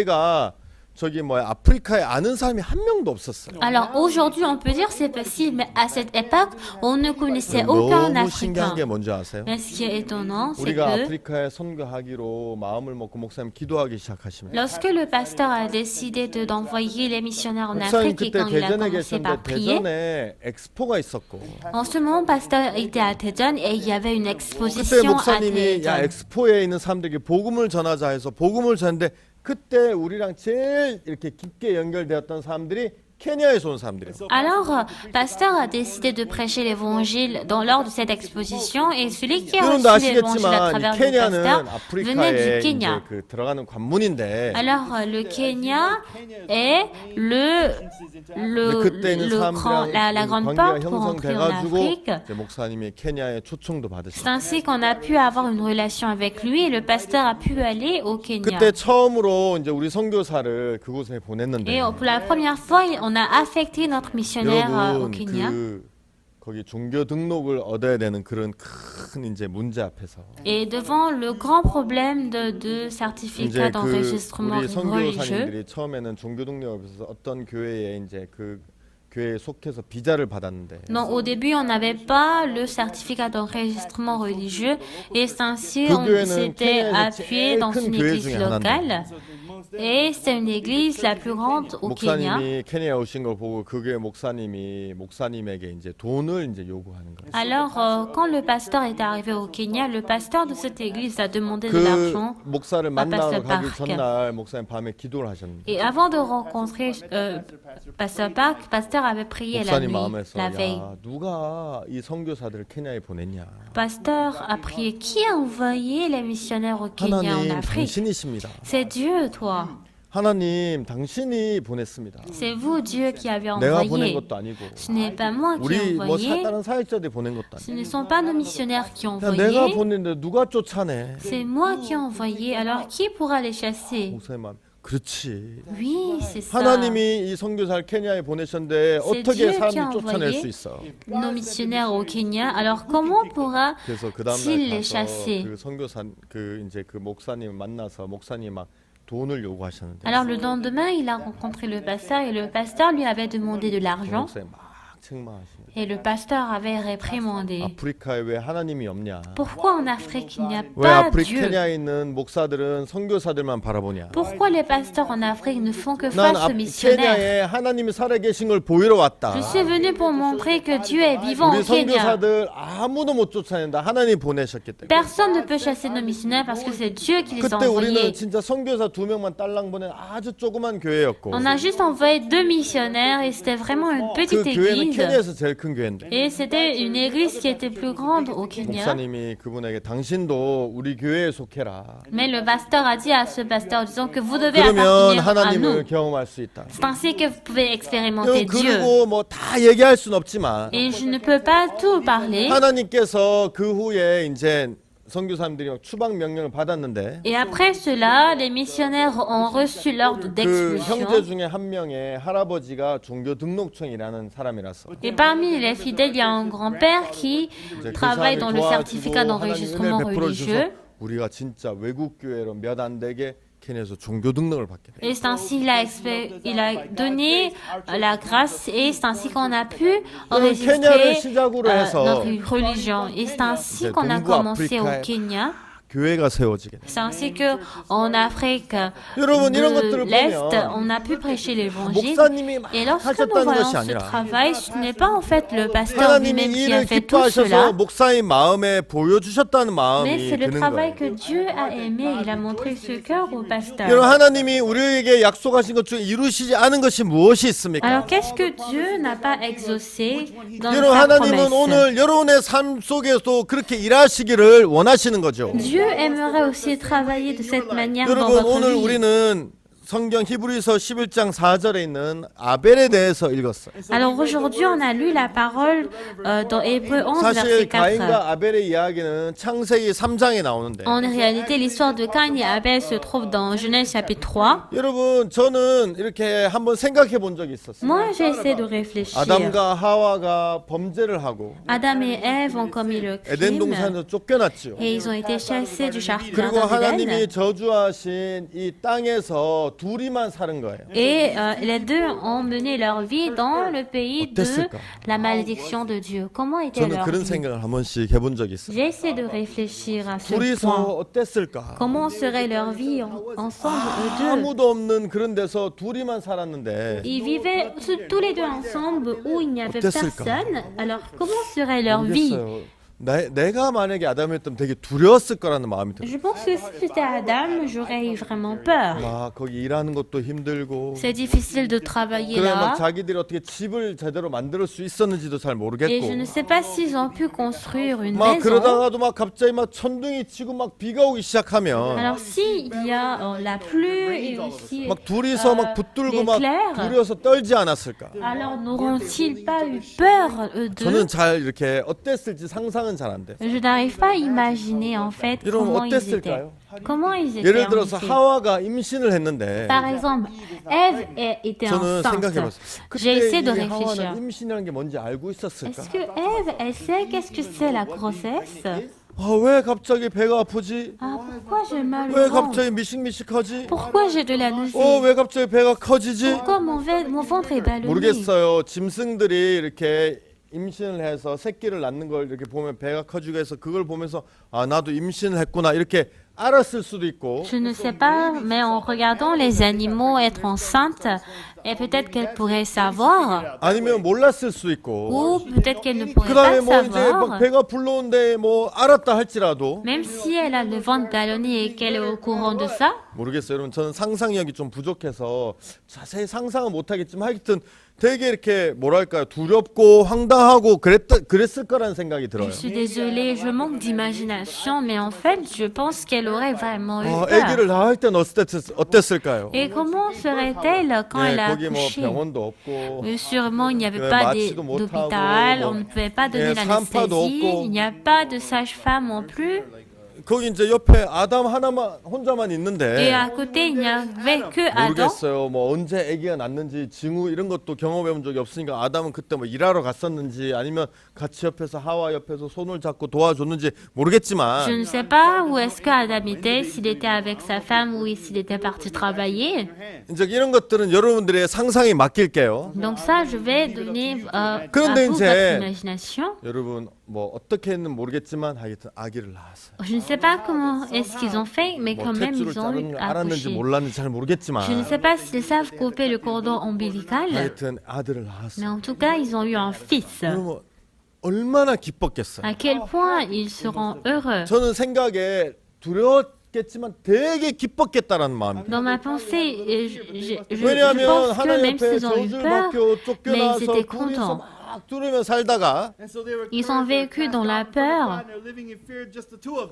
저기 아프리카에 아는 사람이 한 명도 없었어요. Alors aujourd'hui, on peut dire c'est possible, mais à cette époque, on ne connaissait aucun 너무 신기한 Africain. 게 뭔지 아세요? Mais ce qui est étonnant, c'est 우리가 que 아프리카에 선교하기로 마음을 먹고 목사님 기도하기 시작하시면 lorsque le pasteur a décidé d'envoyer les missionnaires en 목사님 Afrique et 그때 quand il a 대전에 commencé par 계셨는데 prier, 대전에 엑스포가 있었고 en ce moment, pasteur était à Tejon et il y avait une 그때 exposition à 목사님이 야 Tejon. 엑스포에 있는 사람들에게 복음을 전하자 해서 복음을 전했는데 그때 우리랑 제일 이렇게 깊게 연결되었던 사람들이 케냐에서 온 사람들이에요. Alors, pasteur a décidé de prêcher l'évangile lors de cette exposition et celui qui a 여러분도 reçu l'évangile à 아시겠지만 travers 이 le 케냐는 pasteur venait du 아프리카에 Kenya. 이제 그 들어가는 관문인데 Alors, le Kenya est le 그때 있는 la grande 사람들이랑 porte pour entrer en 형성돼가지고 Afrique. 이제 목사님이 케냐에 초청도 C'est 받으셨어요. ainsi qu'on a pu avoir une relation avec lui et le pasteur a pu aller au Kenya. 그때 처음으로 이제 우리 선교사를 그곳에 보냈는데 Et pour la première fois, on a affecté notre missionnaire au 여러분 Kenya. 거기 종교 등록을 얻어야 되는 그런 큰 이제 문제 앞에서 Et devant le grand problème de certificat 이제 d'enregistrement 우리 religieux, 선교사님들이 처음에는 종교 등록에서 어떤 교회에 이제 그 교회에 속해서 비자를 받았는데 non, au début, on n'avait pas le certificat d'enregistrement religieux et c'est ainsi 그 on 교회는 s'était 케냐에서 appuyé 제일 dans 큰 une 교회 église 중에 하나인데 locale et c'est une église la plus grande au Kenya. 목사님이 케냐에 오신 걸 보고 그 교회 목사님이 목사님에게 이제 돈을 이제 요구하는 거예요. Alors, quand le pasteur est arrivé au Kenya, le pasteur de cette église a demandé de 그 l'argent. 목사를 만나러 pasteur 가기 Park. 전날 목사님 밤에 기도를 하셨는데 Et avant de rencontrer pasteur Park, pasteur avait prié la 목사님 nuit, 마음에서 la veille. 야 누가 이 선교사들을 케냐에 보냈냐? Pasteur a prié, qui a envoyé les missionnaires au Kenya, en 하나님 Afrique? 당신이십니다. C'est Dieu, toi. 하나님 당신이 보냈습니다. C'est vous, Dieu, qui avez 내가 보낸 envoyé. 것도 아니고 Ce n'est pas moi qui ai 우리 envoyé. 다른 사역자들이 보낸 것도 Ce 아니고 ne sont pas nos missionnaires qui ont 그냥 내가 envoyé. 보냈는데 누가 쫓아내? C'est moi qui ai envoyé. Alors, qui pourra les chasser? 목사님 마음 그렇지. Oui, c'est ça. 하나님이 이 선교사를 케냐에 보내셨는데 C'est 어떻게 Dieu qui 사람들이 a 쫓아낼 envoyé 수 있어? nos missionnaires au Kenya. Alors, comment pourra 그래서 그 다음 s'il 날 les 가서 chassait? 그 선교사 그 이제 그 목사님 만나서 목사님 막 돈을 요구하셨는데 Alors le lendemain, il a rencontré le pasteur et le pasteur lui avait demandé de l'argent 목사님 막 책망하시네. et le pasteur avait réprimandé. 아프리카에 왜 하나님이 없냐? Pourquoi en Afrique il n'y a 왜 pas 아프리카 Dieu? 케냐에 있는 목사들은 선교사들만 바라보냐? Pourquoi les pasteurs en Afrique ne font que 난 face aux missionnaires? 케냐에 하나님이 살아계신 걸 보이러 왔다. Je suis venu pour montrer que Dieu est vivant 우리 au Kenya. 선교사들 아무도 못 쫓아낸다. 하나님 보내셨기 때문에. Personne ne peut chasser nos missionnaires parce que c'est Dieu qui les a 그때 우리는 envoyés. 진짜 선교사 2명만 딸랑 보낸 아주 조그만 교회였고 On a juste envoyé 2 missionnaires et c'était vraiment une 그 petite 교회는 église. 케냐에서 제일 큰 교회인데 Et c'était une église qui était plus grande au Kenya. 목사님이 그분에게 당신도 우리 교회에 속해라. Mais le pasteur a dit à ce pasteur, disons que vous devez 그러면 appartenir à nous. 하나님을 경험할 수 있다. C'est ainsi que vous pouvez expérimenter Dieu. 그리고 뭐 다 얘기할 수는 없지만 Et je ne peux pas tout parler. 하나님께서 그 후에 이제 선교사님들이 막 추방 명령을 받았는데 Et après cela, les missionnaires ont reçu l'ordre 그 d'expulsion. 형제 중에 한 명의 할아버지가 종교 등록청이라는 사람이라서 Et parmi les fidèles, il y a un grand-père qui 이제 그 travaille 사람이 dans le certificat 도와주고 하나님 d'enregistrement 은혜를 베풀어 주셔서 religieux. 우리가 진짜 외국 교회로 몇 안 되게 케냐에서 종교 등록을 받게 돼. Et c'est ainsi il a donné la grâce et c'est ainsi qu'on a pu enregistrer 케냐를 시작으로 해서 notre religion. Et c'est ainsi 이제 qu'on a 동부 commencé au 아프리카에 Kenya. 교회가 세워지게 돼. C'est ainsi qu'en Afrique 여러분, 이런 de 것들을 l'Est, 보면 on a pu prêcher l'évangile. 목사님이 막 Et lorsque nous 하셨다는 voyons 것이 ce 아니라 travail, ce n'est pas en fait le pasteur 하나님이 lui-même qui a 이를 fait tout 기뻐하셔서 cela, 목사님 마음에 보여주셨다는 mais 마음이 c'est le 드는 travail 거예요. que Dieu a aimé. Il a montré ce cœur au pasteur. 여러분, 하나님이 우리에게 약속하신 것 중에 이루시지 않은 것이 무엇이 있습니까? Alors qu'est-ce que Dieu n'a pas exaucé dans 여러분, sa 하나님은 promesse? 오늘 여러분의 삶 속에서 그렇게 일하시기를 원하시는 거죠. Dieu aimerait aussi travailler de cette manière dans 여러분, votre 오늘 vie. 우리는 성경 히브리서 11장 4절에 있는 아벨에 대해서 읽었어요. Alors aujourd'hui, on a lu la parole dans Hébreux 11, 사실 verset 4. 가인과 아벨의 이야기는 창세기 3장에 나오는데 En réalité, l'histoire de Caïn et Abel se trouve dans Genèse chapitre 3. 여러분, 저는 이렇게 한번 생각해 본 적이 있었어요. Moi, j'ai essayé de réfléchir. 아담과 하와가 범죄를 하고 Adam et Ève ont commis le 에덴 crime 동산에서 쫓겨났죠. et ils ont été chassés du 그리고 jardin 하나님이 d'Éden. 저주하신 이 땅에서 둘이만 사는 거예요. Et les deux ont mené leur vie dans le pays de 어땠을까? la malédiction de Dieu. Comment était 저는 leur 그런 vie? 생각을 한 번씩 해본 적이 있어요. J'ai essayé de réfléchir à ce 둘이서 point. 어땠을까? Comment serait leur vie ensemble, eux deux? 아무도 없는 그런 데서 둘이만 살았는데 Ils vivaient tous les deux ensemble où il n'y avait 어땠을까? personne. Alors, comment serait leur vie? 모르겠어요. 내가 만약에 아담이었다면 되게 두려웠을 거라는 마음이 들어요. Je pense que si j'étais Adam, j'aurais eu vraiment peur. 막 거기 일하는 것도 힘들고 C'est difficile de travailler 그래 막 là. 자기들이 어떻게 집을 제대로 만들 수 있었는지도 잘 Et je 모르겠고 ne sais pas s'ils ont pu construire une 막 maison. 그러다가도 막 갑자기 막 천둥이 치고 막 비가 오기 시작하면 Alors, s'il y a la pluie et aussi 막 둘이서 막 붙들고 막 l'éclair, 두려워서 떨지 않았을까? alors n'auront-ils pas eu peur, eux deux? 저는 잘 이렇게 어땠을지 상상은 잘 안 돼요. Je n'arrive pas à imaginer en fait 여러분 comment ils étaient. 어땠을까요? Comment ils étaient 예를 en 들어서 effet. 하와가 임신을 했는데 Par exemple, Ève était 저는 enceinte. 생각해봤어요. J'ai essayé de 그때 이 réfléchir. 하와는 임신이라는 게 뭔지 알고 있었을까? Est-ce que Ève, elle sait qu'est-ce que c'est la grossesse? 왜 갑자기 배가 아프지? Ah, pourquoi j'ai mal 왜 au ventre? 갑자기 미식미식하지? Pourquoi j'ai de la nausée? 왜 갑자기 배가 커지지? Pourquoi mon ventre est ballonné? 모르겠어요. 짐승들이 이렇게 임신을 해서 새끼를 낳는 걸 이렇게 보면 배가 커지고 해서 그걸 보면서 아 나도 임신을 했구나 이렇게 알았을 수도 있고 Je ne sais pas, mais en regardant les animaux être enceintes, et peut-être qu'elle pourrait savoir, 아니면 몰랐을 수 있고 ou peut-être qu'elle ne pourrait pas 그다음에 뭐 이제 막 savoir. 배가 불러온데 뭐 알았다 할지라도 Même si elle a le ventre ballonné et qu'elle est au courant de ça, 모르겠어요. 여러분 저는 상상력이 좀 부족해서 자세히 상상은 못하겠지만 하여튼 되게 이렇게 뭐랄까요 두렵고 황당하고 그랬을 거라는 생각이 들어요. je suis désolée, je manque d'imagination, mais en fait, je pense qu'elle aurait vraiment eu 아기를 peur. 낳을 땐 어땠을까요? Et comment serait-elle quand elle a 거기 뭐 accouché? 병원도 없고 Sûrement, il n'y avait 네, pas 마취도 못하고, d'hôpital, 뭐, on ne pouvait pas donner 예, 산파도 l'anesthésie, 없고. il n'y a pas de sage-femme non plus. 거기 이제 옆에 아담 하나만 혼자만 Et 있는데 à côté, il n'y avait que Adam. 모르겠어요. 뭐 언제 아기가 낳는지 징후 이런 것도 경험해 본 적이 없으니까 아담은 그때 뭐 일하러 갔었는지 아니면 같이 옆에서 하와 옆에서 손을 잡고 도와줬는지 Je 모르겠지만 ne sais pas où est-ce que Adam était, s'il était avec sa femme ou s'il était parti travailler. 이제 이런 것들은 여러분들의 상상에 맡길게요. Donc ça, je vais donner à 그런데 vous 이제 votre imagination. 여러분 뭐 어떻게 했는 모르겠지만 하여튼 아기를 낳았어요. Je ne sais pas comment est-ce qu'ils ont fait, mais 뭐 quand même, 탯줄을 ils ont 자르는 걸 알았는지 accouché. 몰랐는지 잘 모르겠지만 Je ne sais pas s'ils savent couper le cordon ombilical, 하여튼 아들을 mais 낳았어요. en tout cas, ils ont eu un fils. 그러면 얼마나 기뻤겠어요. À quel point ils seront heureux. 저는 생각에 두려웠겠지만 되게 기뻤겠다라는 마음이. Dans ma pensée, je 왜냐하면 pense que 하나님 même 옆에 s'ils ont eu 저주를 peur, 받고 mais ils 쫓겨나서 étaient 둘이서 contents. 막 뚫으며 살다가 Ils ont vécu dans la peur,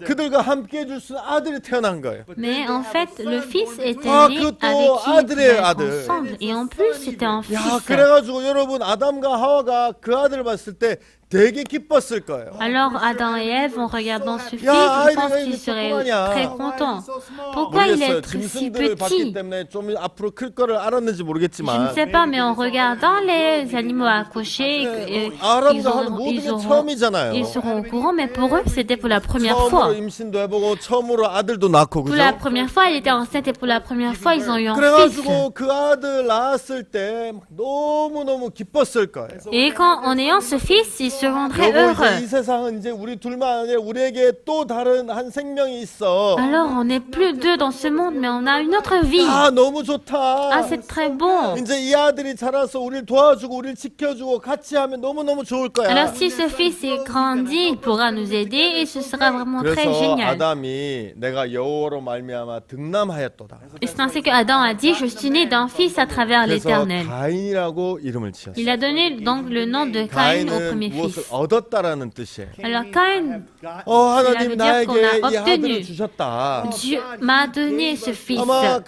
그들과 함께 해줄 수 있는 아들이 태어난 거예요. mais en fait, le fils était Ah, né 그것도 avec qui ils 아들이에요, pouvaient être 아들. ensemble. Et en plus, c'était un 야, fils. 그래가지고 여러분 아담과 하와가 그 아들을 봤을 때 되게 기뻤을 거예요. Alors Adam et Ève, en regardant ce fils, 야, je pense 아이들이 qu'ils seraient 조그마냐. très contents. Pourquoi il 모르겠어요. est si 짐승들을 봤기 petit? 때문에 좀 앞으로 클 거를 알았는지 Je ne 모르겠지만 sais pas, mais en regardant les animaux accouchés, 아람도 하는 모든 게 처음이잖아요. ils seront au courant, mais pour eux, c'était pour la première 처음으로 fois. 임신도 해보고 처음으로 아들도 낳고 Pour 그죠? la première fois, elle était enceinte et pour la première fois, ils ont eu un fils. 그래가지고 그 아들 낳았을 때 너무너무 기뻤을 거예요. Et quand, en ayant ce fils, ils seront très 여보 이제 이 heureux. 세상은 이제 우리 둘만 아니라 우리에게 또 다른 한 생명이 있어. Alors, on n'est plus deux dans ce monde, mais on a une autre vie. 아 너무 좋다. Ah, c'est très bon. 이제 이 아들이 자라서 우리를 도와주고 우리를 지켜주고 같이 하면 너무너무 좋을 거야. Alors, si ce fils est grandi, il pourra nous aider et ce sera vraiment très 그래서 génial. 아담이 내가 여호와로 말미암아 등남하였도다. Et c'est ainsi que Adam a dit, je suis né d'un fils à travers 그래서 l'Éternel. 가인이라고 이름을 지었어요. Il a donné donc le nom de Caïn au 가인은 premier 무엇을 fils. 얻었다라는 뜻이에요. Alors Caïn, 하나님 Cela veut dire 나에게 qu'on a 이 아들을 obtenu. 주셨다. Dieu m'a donné ce fils. 아마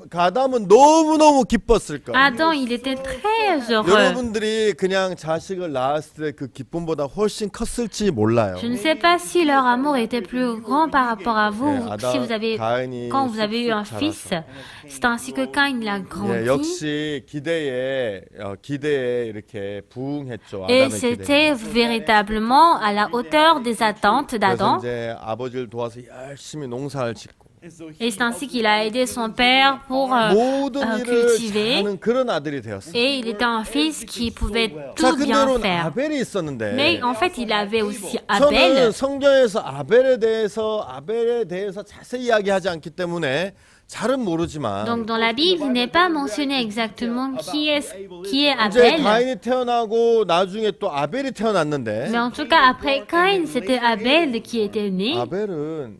가담은 너무너무 기뻤을 거예요. Adam, il était très heureux. 여러분들이 그냥 자식을 낳았을 때 그 기쁨보다 훨씬 컸을지 몰라요. Je ne sais pas si leur amour était plus grand par rapport à vous, 네, ou si vous avez, 가인이 quand vous avez eu un 쑥쑥 fils. 자라서. C'est ainsi que Caïn l'a 예, grandi. 역시 기대에 이렇게 부응했죠. Et 아담의 기대. c'était véritablement à la hauteur des attentes 그래서 d'Adam. 이제 아버지를 도와서 열심히 농사를 짓고 Et c'est ainsi qu'il a aidé son père pour 모든 일을 cultiver. 잘하는 그런 아들이 되었어요. Et il était un fils qui pouvait 자, tout bien 근데로는 faire. 아벨이 있었는데 Mais en fait, il avait aussi 저는 Abel. 성경에서 아벨에 대해서 자세히 이야기하지 않기 때문에 잘은 모르지만 Donc dans la Bible, il n'est pas mentionné exactement qui est 이제 Abel. 가인이 태어나고 나중에 또 아벨이 태어났는데 Mais en tout cas, après Caïn, c'était Abel qui était né. 아벨은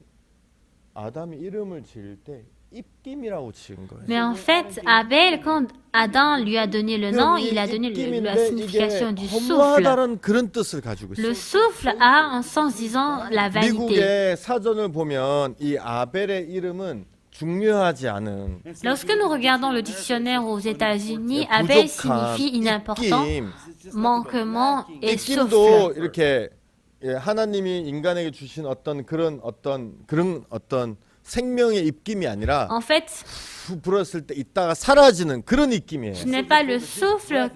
아담이 이름을 지을 때 입김이라고 지은 거예요. Mais en fait, Abel, quand Adam lui a donné le nom, il a donné la 입김인데 signification 이게 du souffle. 허무하다는 그런 뜻을 가지고 Le 있어요. souffle a un sens disant la vanité. 미국의 사전을 보면 이 아벨의 이름은 중요하지 않은 Lorsque nous regardons le dictionnaire aux États-Unis, Abel 부족함, signifie inimportant, 입김. manquement et 입김도 souffle. 이렇게 하나님이 인간에게 주신 어떤 생명의 입김이 아니라 En fait, 불었을 때 있다가 사라지는 그런 입김이에요. ce n'est pas le souffle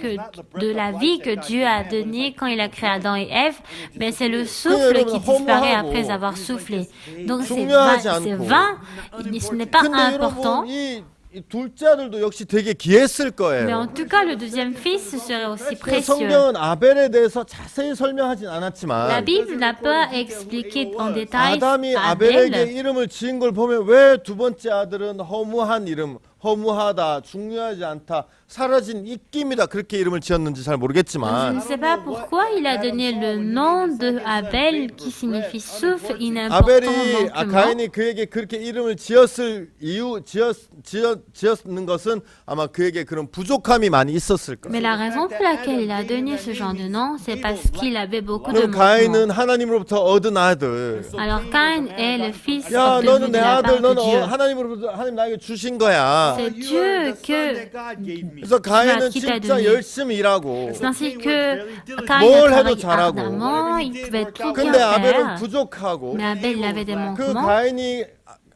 de la vie que Dieu a donné quand il a créé Adam et Ève, mais c'est le souffle qui disparaît après avoir soufflé. Donc c'est vain, ce n'est pas 근데 important. 여러분 이 둘째 아들도 역시 되게 귀했을 Mais en 거예요. tout cas, le deuxième fils serait aussi 그 précieux. 성경은 아벨에 대해서 자세히 설명하진 La 않았지만 Bible n'a pas expliqué en détail 아담이 아벨에게 Abel. 이름을 지은 걸 보면 왜 두 번째 아들은 허무한 이름, 허무하다, 중요하지 않다, 사라진 입김이다 그렇게 이름을 지었는지 잘 Je ne 모르겠지만 sais pas pourquoi il a donné le nom de Abel qui signifie souffle, inimportant, 아벨이 manquement. 가인이 그에게 그렇게 이름을 지었는 것은 아마 그에게 그런 부족함이 많이 있었을 거예요. Mais la raison pour laquelle il a donné ce genre de nom, c'est parce qu'il avait beaucoup de 그럼 manquements. 가인은 하나님으로부터 얻은 아들. Alors Caïn est le fils 야, obtenu 너는 de 내 la 아들, part de 너는 Dieu. 하나님 나에게 주신 거야. c'est Dieu que 그래서 가인은 qui t'a 진짜 donné. 열심히 일하고 C'est ainsi que Caïn 뭘 a 해도 travaillé 잘하고. ardemment, il pouvait tout bien 근데 아벨은 faire. 부족하고 Mais Abel, il avait des 그 manquements. 가인이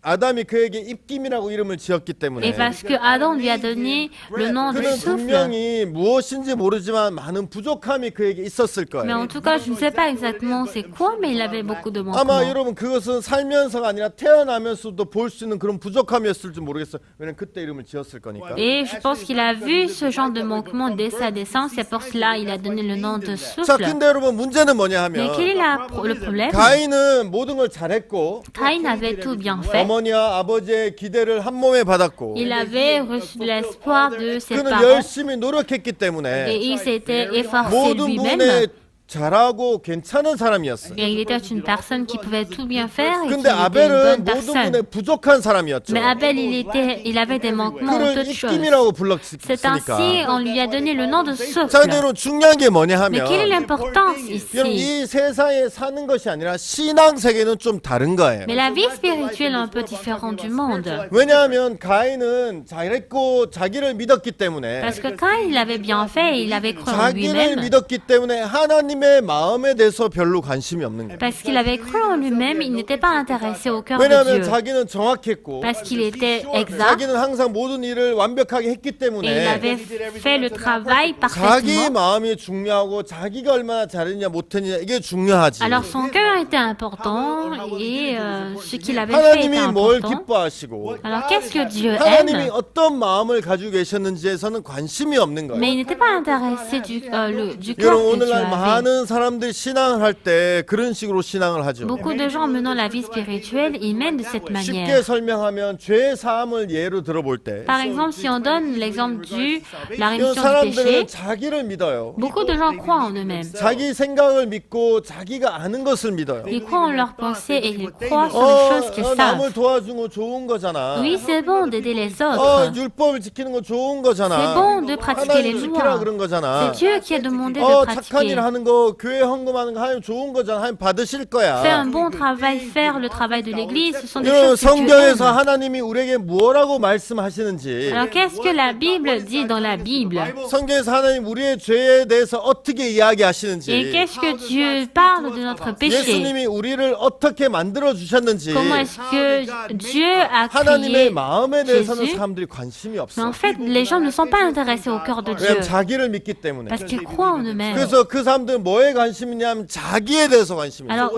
아담이 그에게 입김이라고 이름을 지었기 Et 때문에 parce que Adam lui a donné le nom de 그는 souffle. 분명히 무엇인지 모르지만 많은 부족함이 그에게 있었을 Mais 거예요. en tout cas, je ne sais pas exactement c'est quoi, mais il avait beaucoup de 아마 manquements. 여러분 그것은 살면서가 아니라 태어나면서도 볼 수 있는 그런 부족함이었을지 모르겠어요. 왜냐면 그때 이름을 지었을 거니까. Et je pense qu'il a vu ce genre de manquement dès sa naissance, c'est pour cela qu'il a donné le nom de 자, souffle. 근데 여러분 문제는 뭐냐 Mais quel est 하면 le problème? 가인은 모든 걸 잘했고 Caïn avait tout bien fait. 어머니와 아버지의 기대를 한 몸에 받았고 Il avait reçu l'espoir de ses 그는 parents 열심히 노력했기 et 때문에 il s'était efforcé 모든 lui-même. 부분에 잘하고 괜찮은 사람이었어요. Et il était une personne qui pouvait tout bien faire et qui 근데 était une 아벨은 bonne 모든 부분에 personne. 부족한 사람이었죠. Mais Abel, il avait des manquements en 그를 toutes choses. 입김이라고 C'est ainsi 불렀으니까. on lui a donné le nom de 자, souffle. 근데 여러분 중요한 게 뭐냐 Mais quelle est 하면 l'importance 여러분 ici? 이 세상에 사는 것이 아니라 신앙 세계는 좀 다른 거예요. Mais la vie spirituelle est un peu différente du monde. 왜냐하면 가인은 잘했고 자기를 믿었기 때문에 Parce que quand il avait bien fait, il avait cru en 자기를 lui-même. 믿었기 때문에 하나님의 마음에 대해서 별로 관심이 없는 거예요. Parce qu'il avait cru en lui-même, il n'était pas intéressé au cœur de 왜냐하면 Dieu. 자기는 정확했고 Parce qu'il était exact 자기는 항상 모든 일을 완벽하게 했기 et il 때문에 avait fait le travail 자기 parfaitement. 마음이 중요하고 자기가 얼마나 잘했냐 못했냐 이게 중요하지. Alors son cœur était important et ce qu'il avait fait était 하나님이 뭘 important. 기뻐하시고 Alors qu'est-ce que Dieu 하나님이 aime? 어떤 마음을 가지고 계셨는지에서는 관심이 없는 거예요. Mais il n'était pas intéressé du cœur 여러분 que Dieu 오늘날 avait. 많은 사람들이 신앙을 할 때 그런 식으로 신앙을 하죠. Beaucoup de gens menant la vie spirituelle, ils mènent de cette 쉽게 manière. 설명하면 죄 사함을 예로 들어볼 때 Par exemple, si on donne l'exemple de la 이런 rémission du 사람들은 péché, 자기를 믿어요. beaucoup de gens croient en eux-mêmes. 자기 생각을 믿고 자기가 아는 것을 믿어요. Ils croient en leurs pensées et ils croient sur les choses qu'ils 남을 savent. 도와주는 거 좋은 거잖아. Oui, c'est bon d'aider les autres. 율법을 지키는 거 좋은 거잖아. C'est bon de pratiquer les 하나님 지키라 lois. 그런 거잖아. C'est Dieu qui a demandé de 착한 일 pratiquer. 하는 거, 교회 헌금하는 거 하면 좋은 거잖아. 하면 받으실 거야. Faire un bon travail, faire le travail de l'Église, ce sont des 여러분, choses que Dieu 성경에서 aime. 하나님이 우리에게 뭐라고 말씀하시는지 Alors qu'est-ce que la Bible dit dans la Bible? 성경에서 하나님 우리의 죄에 대해서 어떻게 Et 이야기하시는지 qu'est-ce que Dieu parle de notre péché? 예수님이 우리를 어떻게 만들어 주셨는지 Comment est-ce que Dieu a 하나님의 créé 마음에 대해서는 Jésus? 사람들이 관심이 Mais 없어. en fait, les gens ne sont pas intéressés au cœur de Dieu 왜냐면 자기를 믿기 때문에. parce qu'ils croient en eux-mêmes. 그래서 그 사람들은 뭐에 관심이 있냐면 자기에 대해서 관심이 있어. Alors,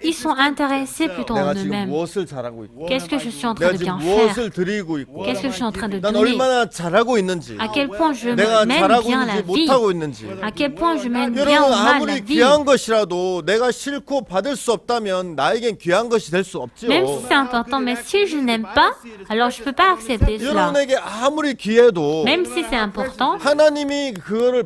ils sont intéressés plutôt en 내가 지금 eux-mêmes. 무엇을 잘하고 있고 Qu'est-ce que je suis en train 내가 de bien 지금 faire? 무엇을 드리고 있고 Qu'est-ce que je suis en train de 난 donner? 얼마나 잘하고 있는지 À quel point je 내가 mène 잘하고 bien la 있는지 vie? 못하고 있는지 À quel point je mène bien 여러분 ou mal la 아무리 vie? 귀한 것이라도 내가 싫고 받을 수 없다면 나에겐 귀한 것이 될 수 없지요. Même si c'est important, mais si je n'aime pas, alors je ne peux pas accepter cela. 여러분에게 아무리 귀해도 Même si c'est important, 하나님이 그거를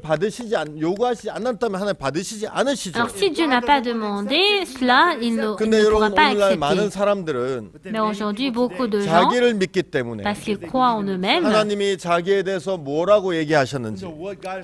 요구하시지 않았다면 하나님 받으시지 않으시죠. alors si Dieu n'a pas demandé cela, il ne 근데 pourra 여러분 pas 오늘날 많은 accepter. 사람들은 Mais aujourd'hui, beaucoup de gens, 자기를 믿기 때문에 parce qu'ils croient en eux-mêmes, 하나님이 자기에 대해서 뭐라고 얘기하셨는지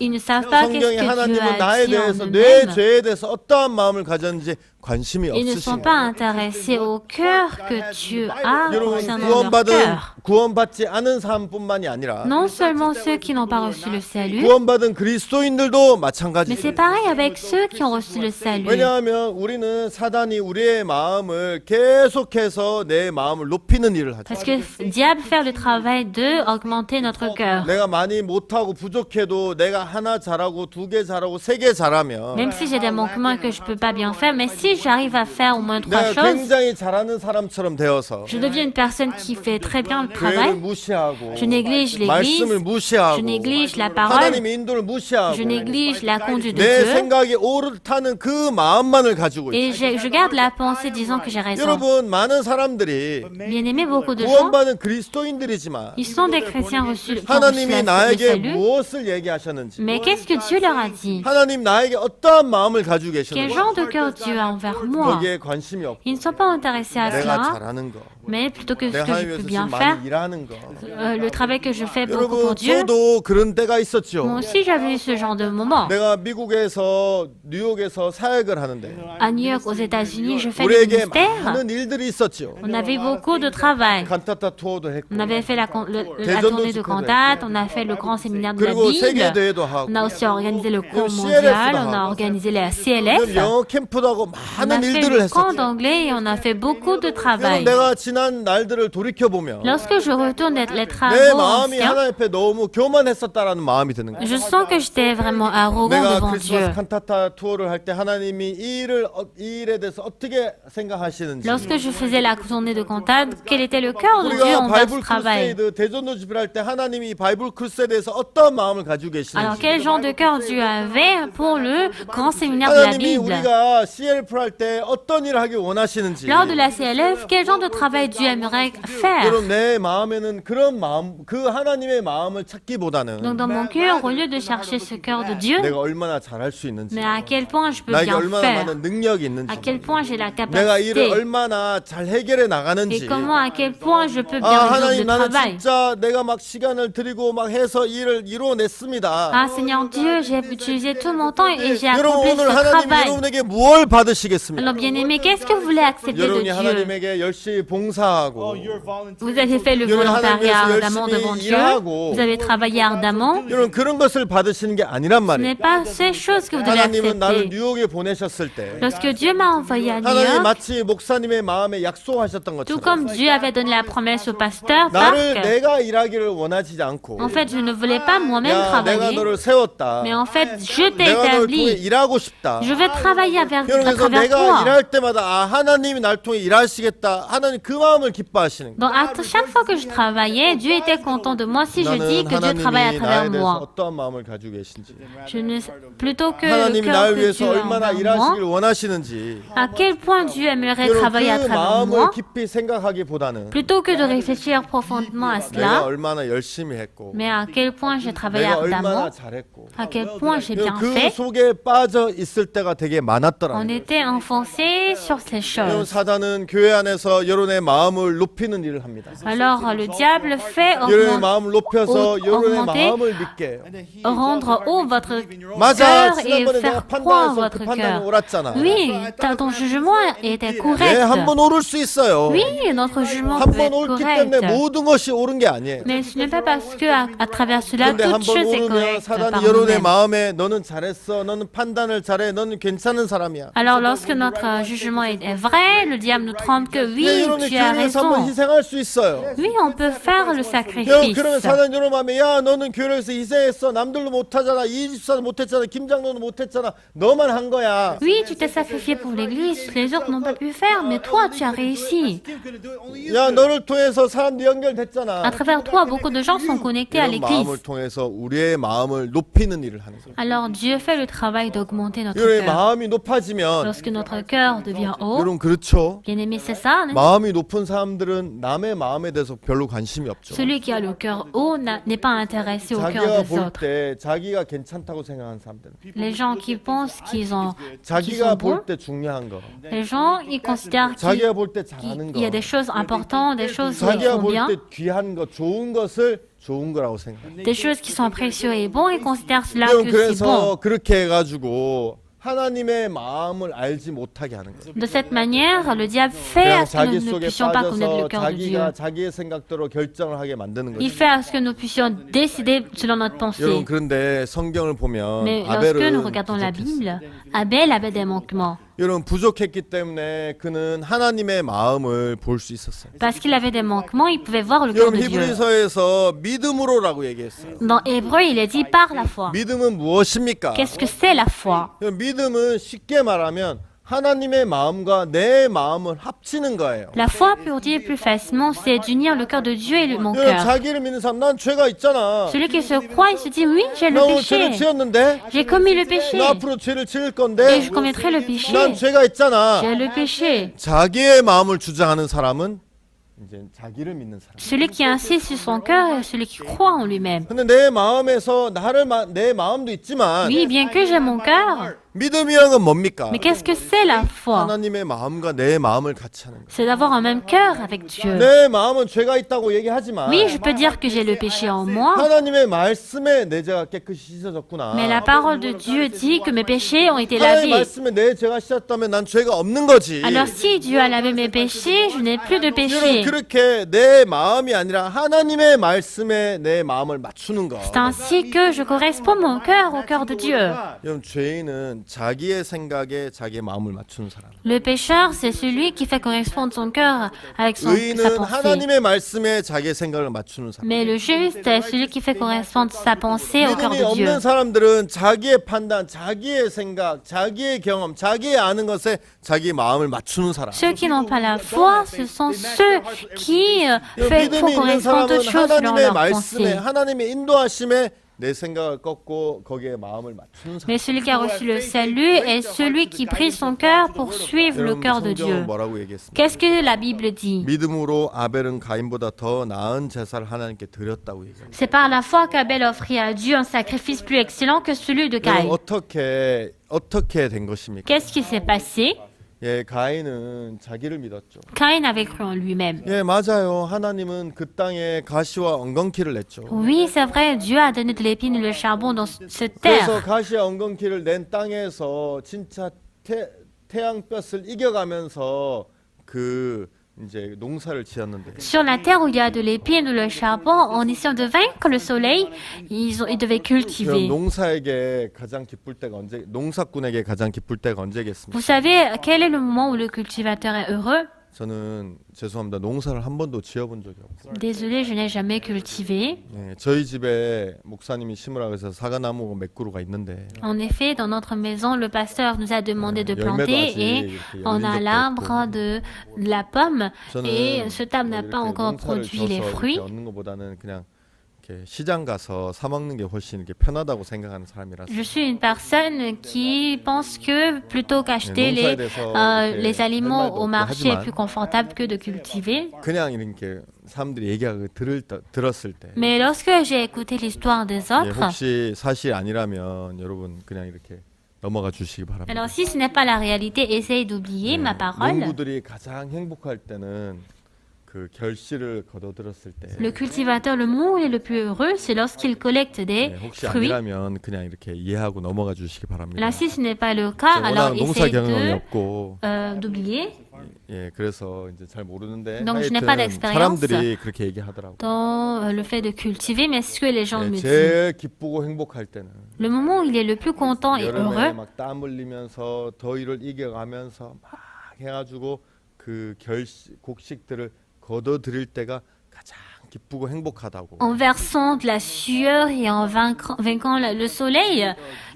ils ne savent pas qu'est-ce 성경에 que Dieu 하나님은 a 나에 dit en 대해서 내 eux-mêmes. 죄에 대해서 어떠한 마음을 가졌는지 관심이 Ils ne sont 없으신 pas 거예요. intéressés au cœur que Dieu a 여러분 concernant leur cœur. 구원받지 않은 사람뿐만이 아니라 Non seulement ceux qui n'ont pas reçu le salut, 구원받은 그리스도인들도 mais 마찬가지예요. c'est pareil avec ceux qui ont reçu le salut. 왜냐하면 우리는 사단이 우리의 마음을 계속해서 내 마음을 높이는 일을 하죠. Parce que le diable fait le travail de augmenter notre cœur. 내가 많이 못하고 부족해도 내가 하나 잘하고 두 개 잘하고 세 개 잘하면 Même si j'ai des manquements que je peux pas bien faire, mais si j'arrive à faire au moins 3 내가 choses, 굉장히 잘하는 사람처럼 되어서 je deviens une personne qui fait très bien le 교회를 travail. 무시하고 Je néglige l'église, 말씀을 무시하고 je néglige la parole, 하나님의 인도를 무시하고 je néglige la conduite de 내 Dieu, 생각이 옳다는 그 마음만을 가지고 et 있죠. je garde la pensée disant que j'ai raison. 여러분 많은 사람들이 Bien aimé, beaucoup de gens, 구원받은 그리스도인들이지만 ils sont des chrétiens reçus qui ont reçu 하나님이 le 나에게 salut, 무엇을 얘기하셨는지 mais qu'est-ce que Dieu leur a dit? 하나님 나에게 어떠한 마음을 가지고 Quel 계셨는지 genre de cœur Dieu a envers moi. 거기에 관심이 없고 Ils ne sont pas intéressés à 내가 cela, 잘하는 거, mais plutôt que ce 내가 que je 하나님 peux 위해서 bien 지금 faire, 많이 일하는 거. le travail que je fais beaucoup pour 여러분, Dieu. 저도 그런 때가 Moi 있었죠. aussi, j'avais eu ce genre de moment. 내가 미국에서 뉴욕에서 사역을 하는데 À New York, aux États-Unis, je fais le 우리에게 ministère. 많은 일들이 있었죠. On avait beaucoup de travail. 칸타타 투어도 했고, On avait fait la 대전도 tournée de 집회도 cantate, on a fait le grand séminaire de la 그리고 세계 Bible, 대회도 하고, on a aussi organisé le cours CLF mondial, 도 on a 하고. organisé la 그다음 CLF, 영어 캠프도 하고 on 많은 a fait 일들을 le camp 했었죠. d'anglais et on a fait beaucoup de travail. 내가 지난 날들을 돌이켜 보면 Lorsque je retourne les 내 travaux 마음이 anciens, 하나님 앞에 너무 교만했었다라는 마음이 드는 거예요. je sens que j'étais vraiment arrogant 내가 devant 크리스마스 Dieu. 칸타타 투어를 할 때 하나님이 이 일에 대해서 어떻게 생각하시는지, Lorsque je faisais la tournée de cantate, quel était le cœur de Dieu 우리가 envers ce 바이블 travail? 크루세이드 대전도 집회를 할 때 하나님이 이 바이블 크루세이드에서 어떤 마음을 가지고 Alors, 계시는지, quel genre de cœur Dieu avait pour le grand séminaire de la 하나님이 Bible? 우리가 CLF 할 때 어떤 일을 하길 원하시는지. Lors de la CLF, quel genre de travail Dieu aimerait faire? 여러분, 내 마음에는 그런 마음, 그 하나님의 마음을 찾기보다는 Donc dans mon cœur, au lieu de chercher ce cœur de Dieu, 내가 얼마나 잘할 수 있는지, mais à quel point je peux 나에게 bien 얼마나 faire, 많은 능력이 있는지, à quel point j'ai la 내가 일을 capacité, 얼마나 잘 해결해 et 나가는지. comment, à quel point je peux bien 아, résoudre 하나님, le 나는 travail. 진짜 내가 막 시간을 들이고 막 해서 일을 이루어냈습니다. Ah Seigneur Dieu, j'ai utilisé tout mon temps et j'ai 여러분, accompli 오늘 ce 하나님 travail. 여러분에게 무엇을 받으시겠습니까? Alors bien-aimé, qu'est-ce que vous voulez accepter de 여러분이 Dieu? 하나님에게 열심히 봉사하고, Vous avez fait le 여러분, volontariat 하나님 ardemment 위해서 devant 열심히 Dieu, 일하고, vous avez travaillé ardemment. 여러분, 그런 것을 받으시는 게 아니란 Ce 말이에요. n'est pas ces choses que vous devez 하나님은 나를 accepter. 뉴욕에 보내셨을 때 Lorsque Dieu m'a envoyé à New 하나님 York, 마치 목사님의 마음에 약속하셨던 tout 것처럼 comme Dieu avait donné la promesse au pasteur 나를 Park, 내가 일하기를 원하지 않고, en fait, je ne voulais pas moi-même 야, 내가 travailler, 너를 세웠다, mais en fait, je t'ai 내가 너를 통해 établi. 일하고 싶다. Je vais travailler à 그래서 travers 내가 toi. 일할 때마다 아, 하나님이 날 통해 일하시겠다, 하나님 그 마음을 기뻐하시는 거예요. Donc, chaque fois que je travaillais, Dieu était content de moi si je dis 나는 que Dieu travaille à 하나님이 travers 나에 대해서 moi. 어떠한 마음을 가지고 계신지, Je ne, plutôt que le 하나님이 cœur 나를 que 위해서 Dieu a 얼마나 envers 일하시길 moi, 원하시는지, à quel point Dieu aimerait 여러분, travailler à 그 travers 마음을 moi, 깊이 생각하기보다는 plutôt que de réfléchir profondément à 내가 cela, 얼마나 열심히 했고, mais à quel point j'ai travaillé 내가 얼마나 ardemment, 잘했고, à quel point j'ai bien 그 fait. 속에 빠져 있을 때가 되게 On 많았더라고요. était enfoncé sur ces 여러분, choses. 사단은 교회 안에서 여러분의 마음을 높이는 일을 합니다. Alors le diable fait 여러분의 마음을 높여서 여러분의 augmenter, 마음을 믿게 해요. rendre haut votre 맞아, cœur et 지난번에 내가 faire croire 판단해서 votre 그 판단이 cœur. 옳았잖아. Oui, ton jugement était 예, correct. 한번 오를 수 있어요. Oui, notre jugement 한 peut 번 être 옳기 때문에 correct. 모든 것이 옳은 게 아니에요. Mais ce n'est pas parce que à travers cela 근데 toute 한 번 chose est 오르면 correcte 사단이 par 여러분의 nous-mêmes. 마음에 너는 잘했어, 너는 판단을 잘해, 너는 괜찮은 사람이야. Alors lorsque notre jugement est vrai, le diable nous trompe que oui, 여러분이 tu as 교회를 위해서 한번 raison. 희생할 수 있어요. Oui, on peut faire le 여러분, sacrifice. 그러면 사단 여러분 마음에 야 너는 교회를 위해서 희생했어, 남들도 못하잖아, 이집사도 못했잖아, 김장로도 못했잖아, 너만 한 거야. Oui, tu t'es sacrifié pour l'Église, les autres n'ont pas pu faire, mais toi, tu as réussi. 야 너를 통해서 사람들이 연결됐잖아. À travers toi, beaucoup de gens sont connectés à 이런 마음을 l'Église. 통해서 우리의 마음을 높이는 일을 하는 거예요. Alors Dieu fait le travail d'augmenter notre 여러분의 cœur. 마음이 높아지면 Lorsque notre cœur devient haut, 여러분 그렇죠. bien aimé, c'est ça, n'est-ce pas? 마음이 높은 사람들은 남의 마음에 대해서 별로 관심이 없죠. Celui qui a le cœur haut n'est pas intéressé au cœur 자기가 des 볼 autres. 때 자기가 괜찮다고 생각하는 사람들, Les gens qui pensent qu'ils sont 자기가 bons, 볼 때 중요한 거, les gens, ils considèrent 자기가 볼 때 잘하는 qu'il y a 거, des choses importantes, des choses où ils 자기가 font 볼 bien, 때 귀한 거, 좋은 것을 좋은 거라고 생각해요. des choses qui sont précieuses et bons, ils considèrent cela 여러분, que c'est bon. 그래서 그렇게 해가지고 하나님의 마음을 알지 못하게 하는 거예요. De cette manière, le diable fait 그냥 à ce que 자기 nous ne 속에 puissions pas connaître le 빠져서 cœur de Dieu. 자기가 자기의 생각대로 결정을 하게 만드는 Il 거죠. fait à ce que nous puissions décider selon notre pensée. 여러분 그런데 성경을 보면 Mais lorsque nous 아벨은 regardons la 부족했어요. Bible, Abel avait des manquements. 여러분 부족했기 때문에 그는 하나님의 마음을 볼 수 있었어요. Parce qu'il avait des manquements, il pouvait voir le cœur 여러분 de Dieu. 히브리서에서 믿음으로라고 얘기했어요. Dans Hébreu, il est dit par la foi. 믿음은 무엇입니까? Qu'est-ce que c'est la foi? 믿음은 쉽게 말하면 하나님의 마음과 내 마음을 합치는 거예요. La foi, pour dire plus facilement, c'est d'unir le cœur de Dieu et mon 여러분 cœur. 자기를 믿는 사람 난 죄가 있잖아. Celui qui se croit, il se dit oui, j'ai 나 le 오늘 죄를 péché. 지었는데 J'ai commis le péché. 나 앞으로 죄를 지을 Et 건데 je commettrai le péché. 난 죄가 있잖아. J'ai le péché. 자기의 마음을 주장하는 사람은 이제 자기를 믿는 사람. Celui qui insiste sur son cœur est celui qui croit en lui-même. 근데 내 마음에서 내 마음도 있지만 Oui, bien que j'ai mon cœur, 믿음이란 건 뭡니까? Mais qu'est-ce que c'est la foi? 하나님의 마음과 내 마음을 같이 하는 거예요. C'est d'avoir un même cœur avec Dieu. 내 마음은 죄가 있다고 얘기하지만 Oui, je peux dire que j'ai le péché en moi, 하나님의 말씀에 내 죄가 깨끗이 씻어졌구나. mais la parole de Dieu dit que mes péchés ont été 하나님의 lavés. 말씀에 내 죄가 씻었다면 난 죄가 없는 거지. Alors si Dieu a lavé mes péchés, je n'ai plus de 여러분 péché. 그렇게 내 마음이 아니라 하나님의 말씀에 내 마음을 맞추는 거. C'est ainsi que je corresponds mon cœur au cœur de Dieu. 여러분 죄인은 자기의 생각에 자기의 마음을 맞추는 사람. Le pécheur, c'est celui qui fait correspondre son cœur avec sa 의인은 pensée. 하나님의 말씀에 자기의 생각을 맞추는 사람. Mais le juste est celui qui fait correspondre sa pensée au cœur 믿음이 de Dieu. 없는 사람들은 자기의 판단, 자기의 생각, 자기의 경험, 자기의 아는 것에 자기 마음을 맞추는 사람. Ceux qui n'ont pas la foi, ce sont ceux qui font 믿음이 있는 correspondre toutes 사람은 choses selon 하나님의 leur 말씀에 pensée. 하나님의 인도하심에 내 생각을 꺾고 거기에 마음을 맞추는 사람. Mais celui qui a reçu le salut est celui qui prie son cœur pour suivre le 여러분 cœur de 성경은 Dieu. 뭐라고 얘기했습니까? Qu'est-ce que la Bible dit? 믿음으로 아벨은 가인보다 더 나은 제사를 하나님께 드렸다고 얘기해요. C'est par la foi qu'Abel offrit à Dieu un sacrifice plus excellent que celui de 여러분 Caïn. 어떻게 된 것입니까? Qu'est-ce qui s'est passé? 예, 가인은 자기를 믿었죠. Caïn avait cru en lui-même. 예, 맞아요. 하나님은 그 땅에 가시와 엉겅퀴를 냈죠. Oui, c'est vrai, Dieu a donné de l'épine et le charbon dans cette 그래서 terre. 가시와 엉겅퀴를 낸 땅에서 진짜 태양볕을 이겨가면서 그 이제 농사를 지었는데 Sur la terre où il y a de l'épine ou le charbon, en essayant de vaincre le soleil, ils devaient 그럼 cultiver. 농사에게 가장 기쁠 때가 언제 농사꾼에게 가장 기쁠 때가 언제겠습니까? Vous savez, quel est le moment où le cultivateur est heureux? 저는 죄송합니다. 농사를 한 번도 지어본 적이 없어요. Désolé, je n'ai jamais cultivé. 네, 저희 집에 목사님이 심으라고 해서 사과나무가 몇 그루가 있는데 En effet, dans notre maison, le pasteur nous a demandé de 열매도 planter 아직 et 이렇게 on 열린 a 적도 l'arbre 없고. de la pomme 저는 et ce arbre n'a 이렇게 pas encore 농사를 produit les 져서 fruits. 이렇게 얻는 것보다는 그냥 이렇게 시장 가서 사 먹는 게 훨씬 이렇게 편하다고 생각하는 사람이라서 Je suis une personne qui pense que plutôt qu'acheter 농사에 대해서 이렇게 les aliments 할 말도 au 없고 marché est 하지만 plus confortable que de cultiver. 그냥 이렇게 사람들이 얘기하고 들었을 때 Mais lorsque j'ai écouté l'histoire des 예, autres, 혹시 사실 아니라면 여러분 그냥 이렇게 넘어가 주시기 바랍니다. alors si ce n'est pas la réalité, essaye d'oublier ma parole. 농부들이 가장 행복할 때는 그 결실을 거둬들었을 때 Le cultivateur, le moment où il est le plus heureux, c'est lorsqu'il collecte des 혹시 fruits. 아니라면 그냥 이렇게 이해하고 넘어가 주시기 바랍니다. Là, si ce n'est pas le cas, 워낙 alors 농사 essaye 경험이 없고 d'oublier. 예, 그래서 이제 잘 모르는데 Donc, je n'ai pas 하여튼 d'expérience. 사람들이 그렇게 얘기하더라고. Dans le fait de cultiver, mais ce que les gens me disent. 제일 기쁘고 행복할 때는 Le moment où il est le plus content et 여름에 heureux, 막 땀 흘리면서 더위를 이겨가면서 막 해가지고 그 곡식들을 거둬들일 때가 가장 기쁘고 행복하다고. en versant de la sueur et en vainquant le soleil,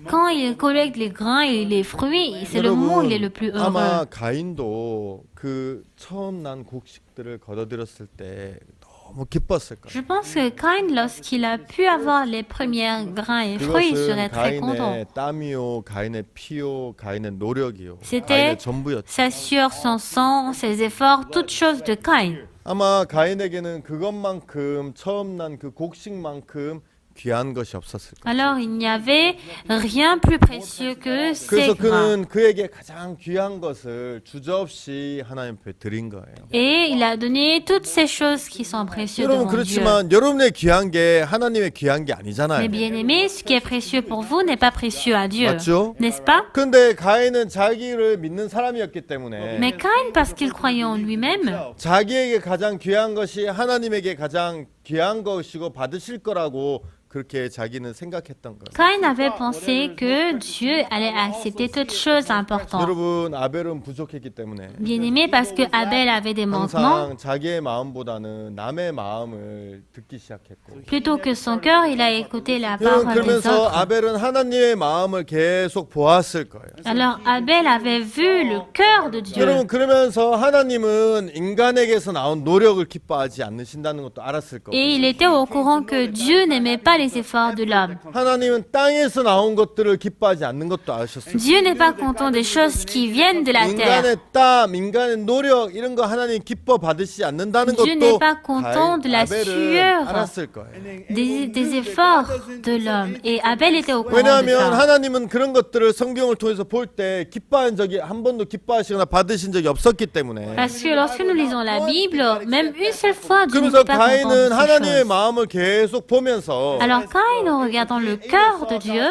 quand il collecte les grains et les fruits, c'est le moment où il est le plus 아마 heureux. 가인도 그 처음 난 곡식들을 거둬들였을 때 너무 기뻤을 거예요. Je pense que Caïn, lorsqu'il a pu avoir les premiers grains et fruits, il 그것은 serait très content. 가인의 땀이요, 가인의 피요, 가인의 노력이요, C'était 가인의 전부였죠. sa sueur, son sang, ses efforts, toutes choses de Caïn. 아마 가인에게는 그것만큼 처음 난 그 곡식만큼 귀한 것이 없었을 거예요. Alors, il n'y avait rien plus précieux que ces 그래서 grains. 그는 그에게 가장 귀한 것을 주저없이 하나님 앞에 드린 거예요. Et il a donné toutes ces choses qui sont précieuses 여러분 devant Dieu. 그렇지만 여러분의 귀한 게 하나님의 귀한 게 Mais 아니잖아요. bien aimé, ce qui est précieux pour vous n'est pas précieux à Dieu. 맞죠? N'est-ce pas? 근데 가인은 자기를 믿는 사람이었기 때문에 Mais Caïn, parce qu'il croyait en lui-même, 자기에게 가장 귀한 것이 하나님에게 가장 귀한 것이고 받으실 거라고 그렇게 자기는 생각했던 거예요. Caïn avait pensé que Dieu allait accepter toutes choses importantes. 여러분 아벨은 부족했기 때문에 Bien aimé, parce que Abel avait des manquements. 항상 자기의 마음보다는 남의 마음을 듣기 시작했고 Plutôt que son cœur, il a écouté la 여러분 parole des 그러면서 autres. 아벨은 하나님의 마음을 계속 보았을 거예요. Alors Abel avait vu le cœur de Dieu. 여러분 그러면서 하나님은 인간에게서 나온 노력을 기뻐하지 않으신다는 것도 알았을 Et Et il était au courant que Dieu n'aimait pas les efforts de l'homme. 하나님은 땅에서 나온 것들을 기뻐하지 않는 것도 아셨어요. Dieu n'est pas content des choses qui viennent de la terre. 인간의 땀, 인간의 노력 이런 거 하나님 기뻐 받으시지 않는다는 Dieu n'est 것도 pas content de la 아벨은 sueur 알았을 거예요. des efforts de l'homme. Et Abel était au courant de 왜냐하면 ça. 하나님은 그런 것들을 성경을 통해서 볼 때 기뻐한 적이 한 번도 기뻐하시거나 받으신 적이 없었기 때문에 Parce que lorsque nous lisons la Bible, même une seule fois, Dieu 그러면서 n'était pas content de 가인은 ces 하나님의 choses. 마음을 계속 보면서 Alors Caïn, en regardant le cœur de Dieu,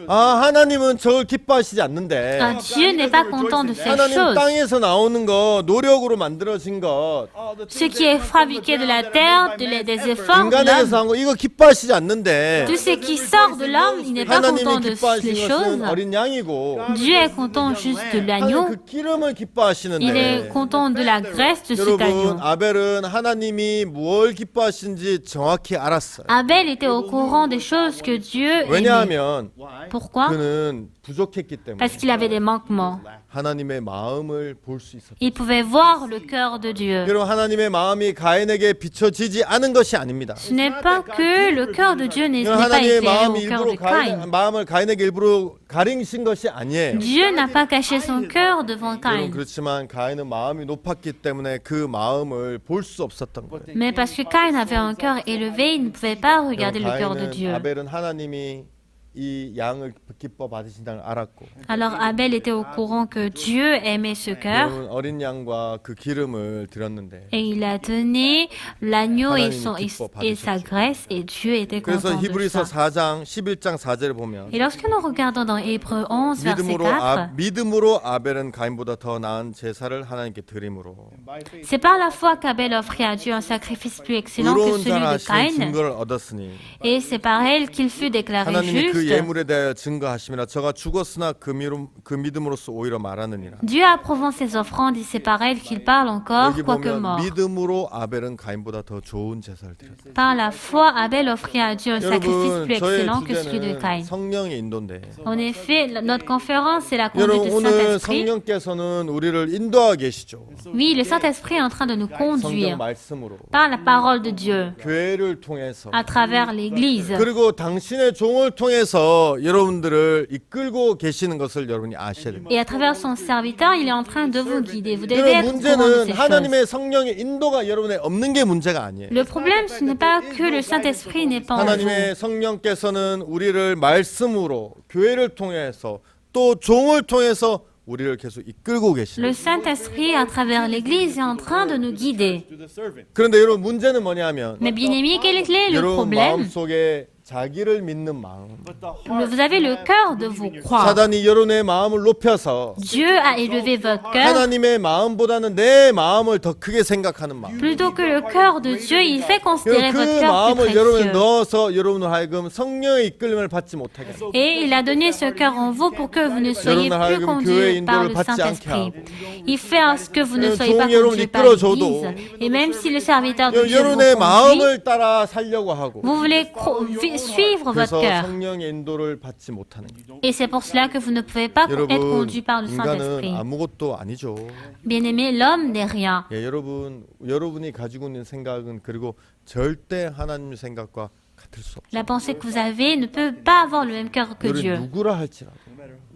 아 하나님은 저걸 기뻐하시지 않는데 Dieu n'est pas content de ces 하나님 choses. 땅에서 나오는 거 노력으로 만들어진 것 Ce qui est fabriqué de la terre, des efforts de 인간에게서 l'homme, 한 거 이거 기뻐하시지 않는데 tout ce qui sort de l'homme, il n'est pas content 하나님이 de 기뻐하시는 ces 것은 choses. 어린 양이고 Dieu est content juste de 하나님 l'agneau. 그 기름을 Il 기뻐하시는데 est content de la graisse de cet 여러분 agneau. 아벨은 하나님이 뭘 기뻐하시는지 정확히 알았어요. Abel était au courant des choses que Dieu aimait. 왜냐하면 Pourquoi? 그는 부족했기 때문에 Parce qu'il avait des manquements. 하나님의 마음을 볼 수 있었다. Il pouvait voir le cœur de Dieu. 여러분 하나님의 마음이 가인에게 비춰지지 않은 것이 아닙니다. Ce n'est pas que le cœur de Dieu n'est pas 하나님의 éclairé au 마음이 cœur 일부러 de Caïn. 마음을 가인에게 일부러 가리신 것이 아니에요. Dieu n'a pas caché son cœur devant 여러분 Caïn. 그렇지만 가인은 마음이 높았기 때문에 그 마음을 볼 수 없었던 거예요. Mais parce que Caïn avait un cœur élevé, il ne pouvait pas regarder le cœur de Dieu. 아벨은 하나님이 이 양을 기뻐 받으신다는 걸 알았고 Alors Abel était au courant que Dieu aimait ce cœur 여러분 어린 양과 그 기름을 드렸는데 et il a donné l'agneau et sa graisse et Dieu était 그래서 content de 히브리서 ça. 4장 11장 4절을 보면 Et lorsque nous regardons dans Hébreux 11, verset 4, 믿음으로 아벨은 가인보다 더 나은 제사를 하나님께 드림으로 c'est par la foi qu'Abel offrit à Dieu un sacrifice plus excellent que 의로운 celui 자라 de 하시는 Caïn, 증거를 얻었으니 et c'est par elle qu'il fut déclaré 하나님이 그 juste. 예물에 대하여 증거하심이라 저가 죽었으나 그 믿음으로써 오히려 말하느니라. Dieu approuvant ses offrandes, et c'est par elle qu'il parle encore, 여기 quoique 보면 mort. 믿음으로 아벨은 가인보다 더 좋은 제사를 드렸다. Par la foi, Abel offrit à Dieu un sacrifice 여러분 plus 저의 excellent que celui de 주제는 Caïn. 성령의 인도인데 En effet, notre conférence, c'est la conduite 여러분 du 오늘 Saint-Esprit. 성령께서는 우리를 인도하고 계시죠. Oui, le Saint-Esprit est en train de nous 성경 conduire 말씀으로 par la parole de Dieu, 교회를 통해서 à travers l'Église. 그리고 당신의 종을 통해서 여러분들을 이끌고 계시는 것을 여러분이 아셔야 됩니다. Et à travers son serviteur, il est en train de vous guider. Vous devez 여러분 être au courant de 문제는 ces choses. 하나님의 성령의 인도가 여러분에 없는 게 문제가 아니에요. Le problème, ce n'est pas que le Saint-Esprit n'est pas en vous. 하나님의 성령께서는 우리를 말씀으로 교회를 통해서 또 종을 통해서 우리를 계속 이끌고 계십니다. Le Saint-Esprit, à travers l'Église, est en train de nous guider. 그런데 여러분 문제는 뭐냐면 Mais bien aimé, quel est le 여러분 problème? 마음속에 자기를 믿는 마음. Vous avez le cœur de vous croire. 사단이 여러분의 마음을 높여서 Dieu a élevé votre cœur. 하나님의 마음보다는 내 마음을 더 크게 생각하는 마음. Plutôt que le cœur de Dieu, il fait considérer votre 그 cœur 마음을 plus 여러분에 précieux. 넣어서 여러분을 하여금 성령의 이끌림을 받지 못하게 합니다. Et il a donné ce cœur en vous pour que vous ne soyez plus conduits par le Saint-Esprit. Il fait à ce que vous ne soyez pas conduits par l'Église. Et même si le serviteur de Dieu vous 여러분의 conduit, 마음을 따라 살려고 하고 vous voulez suivre votre 그래서 cœur. 성령의 인도를 받지 못하는 거죠. Et c'est pour cela que vous ne pouvez pas être 여러분 conduit par le 인간은 Saint-Esprit. 아무것도 아니죠. Bien-aimé, l'homme n'est rien. 예, 여러분이 가지고 있는 생각은 그리고 절대 하나님의 생각과 같을 수 없죠. La pensée que vous avez ne peut pas avoir le même cœur que 여러분이 Dieu. 누구라 할지라도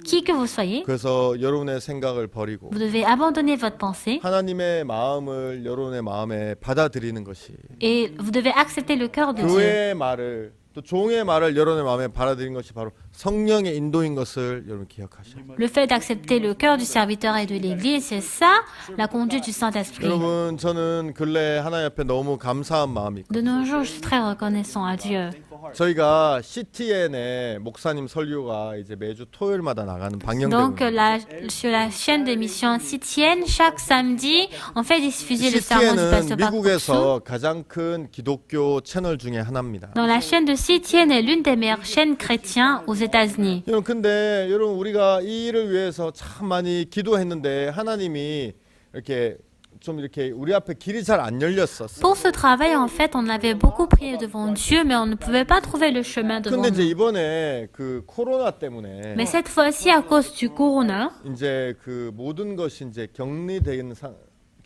Qui que vous soyez, 그래서 여러분의 생각을 버리고 vous devez abandonner votre pensée 하나님의 마음을 여러분의 마음에 받아들이는 것이 et vous devez accepter le cœur de Dieu. 교회의 말을 또 종의 말을 여러분의 마음에 받아들이는 것이 바로 성령의 인도인 것을 여러분 기억하셔야 돼요. Le fait d'accepter le cœur du serviteur et de l'Église, c'est ça, la conduite du Saint-Esprit. 여러분 저는 근래 하나님 앞에 너무 감사한 마음이 있고 De nos jours, je suis très reconnaissant à Dieu. 저희가 CTN의 목사님 설교가 이제 매주 토요일마다 나가는 Donc, 방영되고 sur la chaîne d'émission Citienne, chaque samedi, on fait diffuser le sermon du CTN은 pasteur Park Bok-soo. 미국에서 가장 큰 기독교 채널 중에 하나입니다. Donc, la chaîne de Citienne est l'une des meilleures chaînes chrétiennes aux États-Unis. 여러분 근데 여러분 우리가 이 일을 위해서 참 많이 기도했는데 하나님이 이렇게 좀 이렇게 우리 앞에 길이 잘 안 열렸었어. Pour ce travail, en fait, on avait beaucoup prié devant Dieu, mais on ne pouvait pas trouver le chemin devant 근데 이제 nous. 이번에 그 코로나 때문에 Mais cette fois-ci, à cause du corona, 이제 그 모든 것이 이제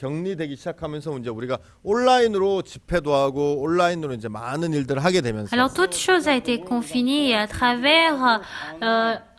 격리되기 시작하면서 이제 우리가 온라인으로 집회도 하고 온라인으로 이제 많은 일들을 하게 되면서 Alors toute chose a été confinée et à travers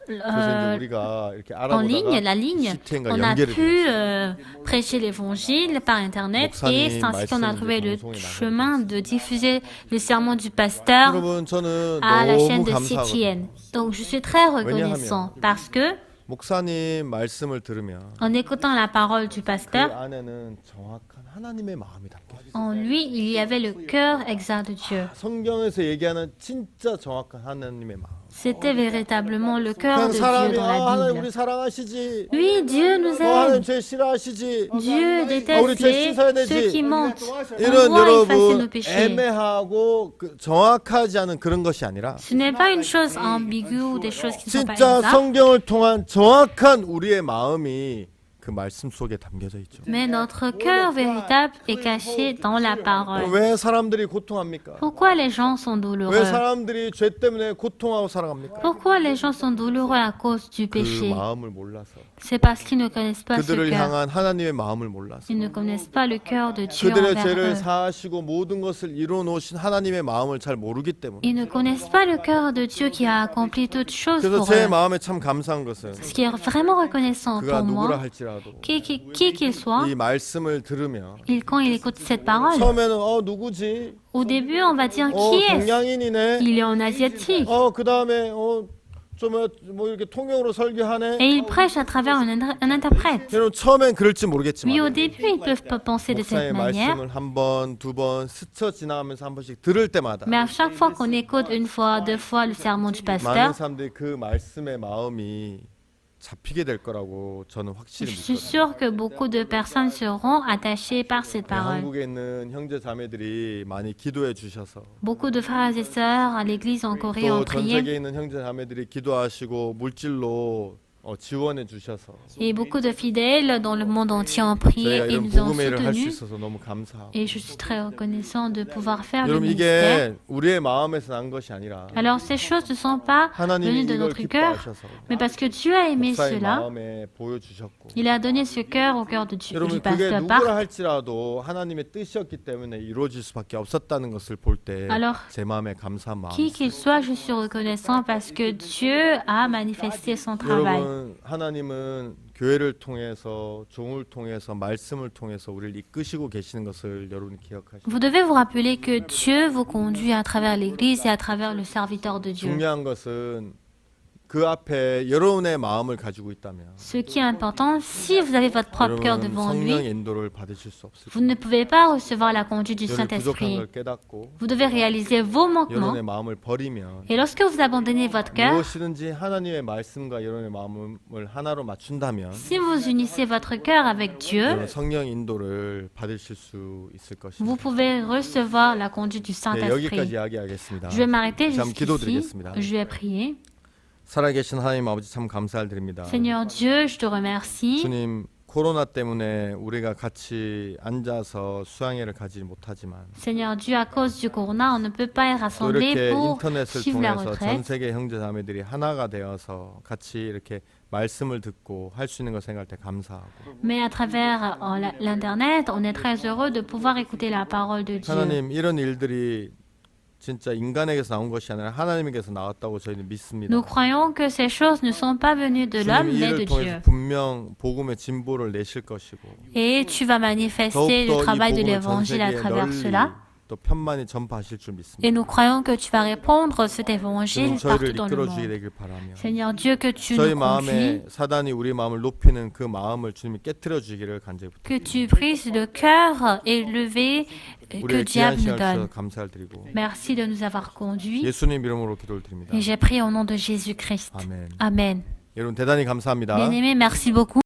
그래서 이제 우리가 이렇게 en ligne, la 알아보다가 ligne, CTN과 on a 연결이 pu 되었어요. prêcher l'évangile par Internet et c'est ainsi qu'on a trouvé le chemin de diffuser le sermon du pasteur 여러분 저는 à la chaîne 너무 de 감사하거든요. CTN. Donc je suis très reconnaissant parce que 목사님 말씀을 들으면 en écoutant la parole du 그 pasteur, 안에는 정확한 하나님의 마음이 담겨 있어요. en lui, il y avait le cœur exact de Dieu. 성경에서 얘기하는 진짜 정확한 하나님의 마음. C'était véritablement le cœur 그냥 de Dieu 사람이 dans la 하나님 Bible. 우리 사랑하시지. Oui, Dieu nous 하나님 aime. 죄 싫어하시지. Dieu 우리 déteste 죄 씻어야 되지. ceux qui mentent. On 이런 doit effacer nos 여러분 péchés. 애매하고 정확하지 않은 그런 것이 아니라 Ce n'est pas une chose ambiguë ou des choses qui ne sont pas 진짜 exactes, 성경을 통한 정확한 우리의 마음이 그 말씀 속에 담겨져 있죠. mais notre cœur véritable est caché dans la parole. 왜 사람들이 고통합니까? Pourquoi les gens sont 왜 douloureux? 사람들이 죄 때문에 고통하고 살아갑니까? Pourquoi les gens sont douloureux à cause du 그 péché? 마음을 몰라서 C'est parce qu'ils ne connaissent pas ce 그들을 cœur. 향한 하나님의 마음을 몰라서 Ils ne connaissent pas le cœur de Dieu 그들의 envers 죄를 eux. 사하시고 모든 것을 이루어 놓으신 하나님의 마음을 잘 모르기 때문에 Ils ne connaissent pas le cœur de Dieu qui a accompli toutes choses 그래서 pour 제 eux. 마음에 참 감사한 것은 Ce qui est vraiment reconnaissant 그가 pour 누구라 moi, 할지라도 qui qu'il soit, 이 말씀을 들으며 quand il écoute cette parole, 처음에는 누구지? au début, on va dire qui est-ce? 동양인이네. Il est en asiatique. 그다음에 좀 뭐 이렇게 통역으로 설교하네. Et il prêche à travers un interprète. 여러분 처음엔 그럴지 Oui, au 모르겠지만 début, ils peuvent pas penser de cette 목사의 manière. 말씀을 한 번, 두 번 스쳐 지나가면서 한 번씩 들을 때마다 Mais à chaque fois qu'on écoute une fois, deux fois le sermon du 많은 pasteur, 사람들이 그 말씀의 마음이 잡히게 될 거라고 저는 je 확실히 suis 믿거든요. sûre que beaucoup de personnes seront attachées par cette parole. 한국에 있는 형제 자매들이 많이 기도해 주셔서 Beaucoup de frères et sœurs à l'église en Corée 또 ont 전 prié 세계에 있는 형제 자매들이 기도하시고 물질로 지원해 주셔서 et beaucoup de fidèles dans le monde entier ont prié 저희가 et 이런 nous ont 복음의 일을 할 수 soutenus. 있어서 너무 감사하고 Et je suis très reconnaissant de pouvoir faire le 여러분 ministère. 이게 우리의 마음에서 난 것이 아니라 Alors ces choses ne sont pas 하나님이 venues de 이걸 notre cœur, 기뻐하셔서 mais parce que Dieu a aimé 목사의 cela. 마음에 보여주셨고 Il a donné ce cœur au cœur de Dieu, 여러분 du 그게 pasteur 누구라 Park. 할지라도 하나님의 뜻이었기 때문에 이루어질 수밖에 없었다는 것을 볼 때 Alors, 제 마음에 감사한 마음 Qui qu'il soit, je suis reconnaissant parce que Dieu a manifesté son travail. 여러분 하나님은 교회를 통해서 종을 통해서 말씀을 통해서 우리를 이끄시고 계시는 것을 여러분 기억하시고 Vous devez vous rappeler que Dieu vous conduit à travers l'Église et à travers le serviteur de Dieu. 중요한 것은 그 앞에 여러분의 마음을 가지고 있다면 Ce qui est important, si vous avez votre propre cœur 여러분 devant 성령 lui, 인도를 받으실 수 없을 vous 거예요. ne pouvez pas recevoir la conduite du 여러분이 부족한 Saint-Esprit. 걸 깨닫고 Vous devez réaliser vos manquements. 여러분의 마음을 버리면 Et lorsque vous abandonnez votre cœur, 무엇이든지 하나님의 말씀과 여러분의 마음을 하나로 맞춘다면 si vous unissez votre cœur avec Dieu, 여러분 성령 인도를 받으실 수 있을 vous 것입니다. pouvez recevoir la conduite du 네, Saint-Esprit. 여기까지 이야기하겠습니다. Je vais m'arrêter 잠 jusqu'ici. 기도드리겠습니다. Je vais prier. 살아계신 하나님 아버지 참 감사를 드립니다. Seigneur Dieu, je te remercie. 주님 코로나 때문에 우리가 같이 앉아서 수양회를 가지 못하지만 Seigneur Dieu, à cause du corona, on ne peut pas être 또 rassemblés 이렇게 pour 인터넷을 suivre la 통해서 전 retraite. 세계 형제자매들이 하나가 되어서 같이 이렇게 말씀을 듣고 할 수 있는 걸 생각할 때 감사하고 Mais à travers l'Internet, on est très heureux de pouvoir écouter la parole de Dieu. 하나님 이런 일들이 진짜 인간에게서 나온 것이 아니라 하나님에게서 나왔다고 저희는 믿습니다. Nous croyons que ces choses ne sont pas venues de l'homme, 주님 이 mais de 일을 통해서 Dieu. 분명 복음의 진보를 내실 것이고 Et tu vas manifester le 더욱더 이 travail de 복음을 전 l'évangile à 세계에 travers 널리 cela. 또 편만히 전파하실 줄 믿습니다. Et nous croyons que tu vas répondre cet évangile 주님 저희를 partout dans le 이끌어 주게 monde. 되길 바라며 Seigneur Dieu, que tu 저희 nous conduis, 마음에 사단이 우리 마음을 높이는 그 마음을 주님이 깨트려 주기를 간절히 que 부탁드립니다. tu brises le cœur élevé que le 우리의 귀한 diable nous 시간 주셔서 donne. 감사를 드리고 Merci de nous avoir conduits. 예수님 이름으로 기도를 드립니다. Et j'ai prié au nom de Jésus-Christ. 아멘. Amen. 여러분 대단히 감사합니다. Bien-aimés, merci beaucoup.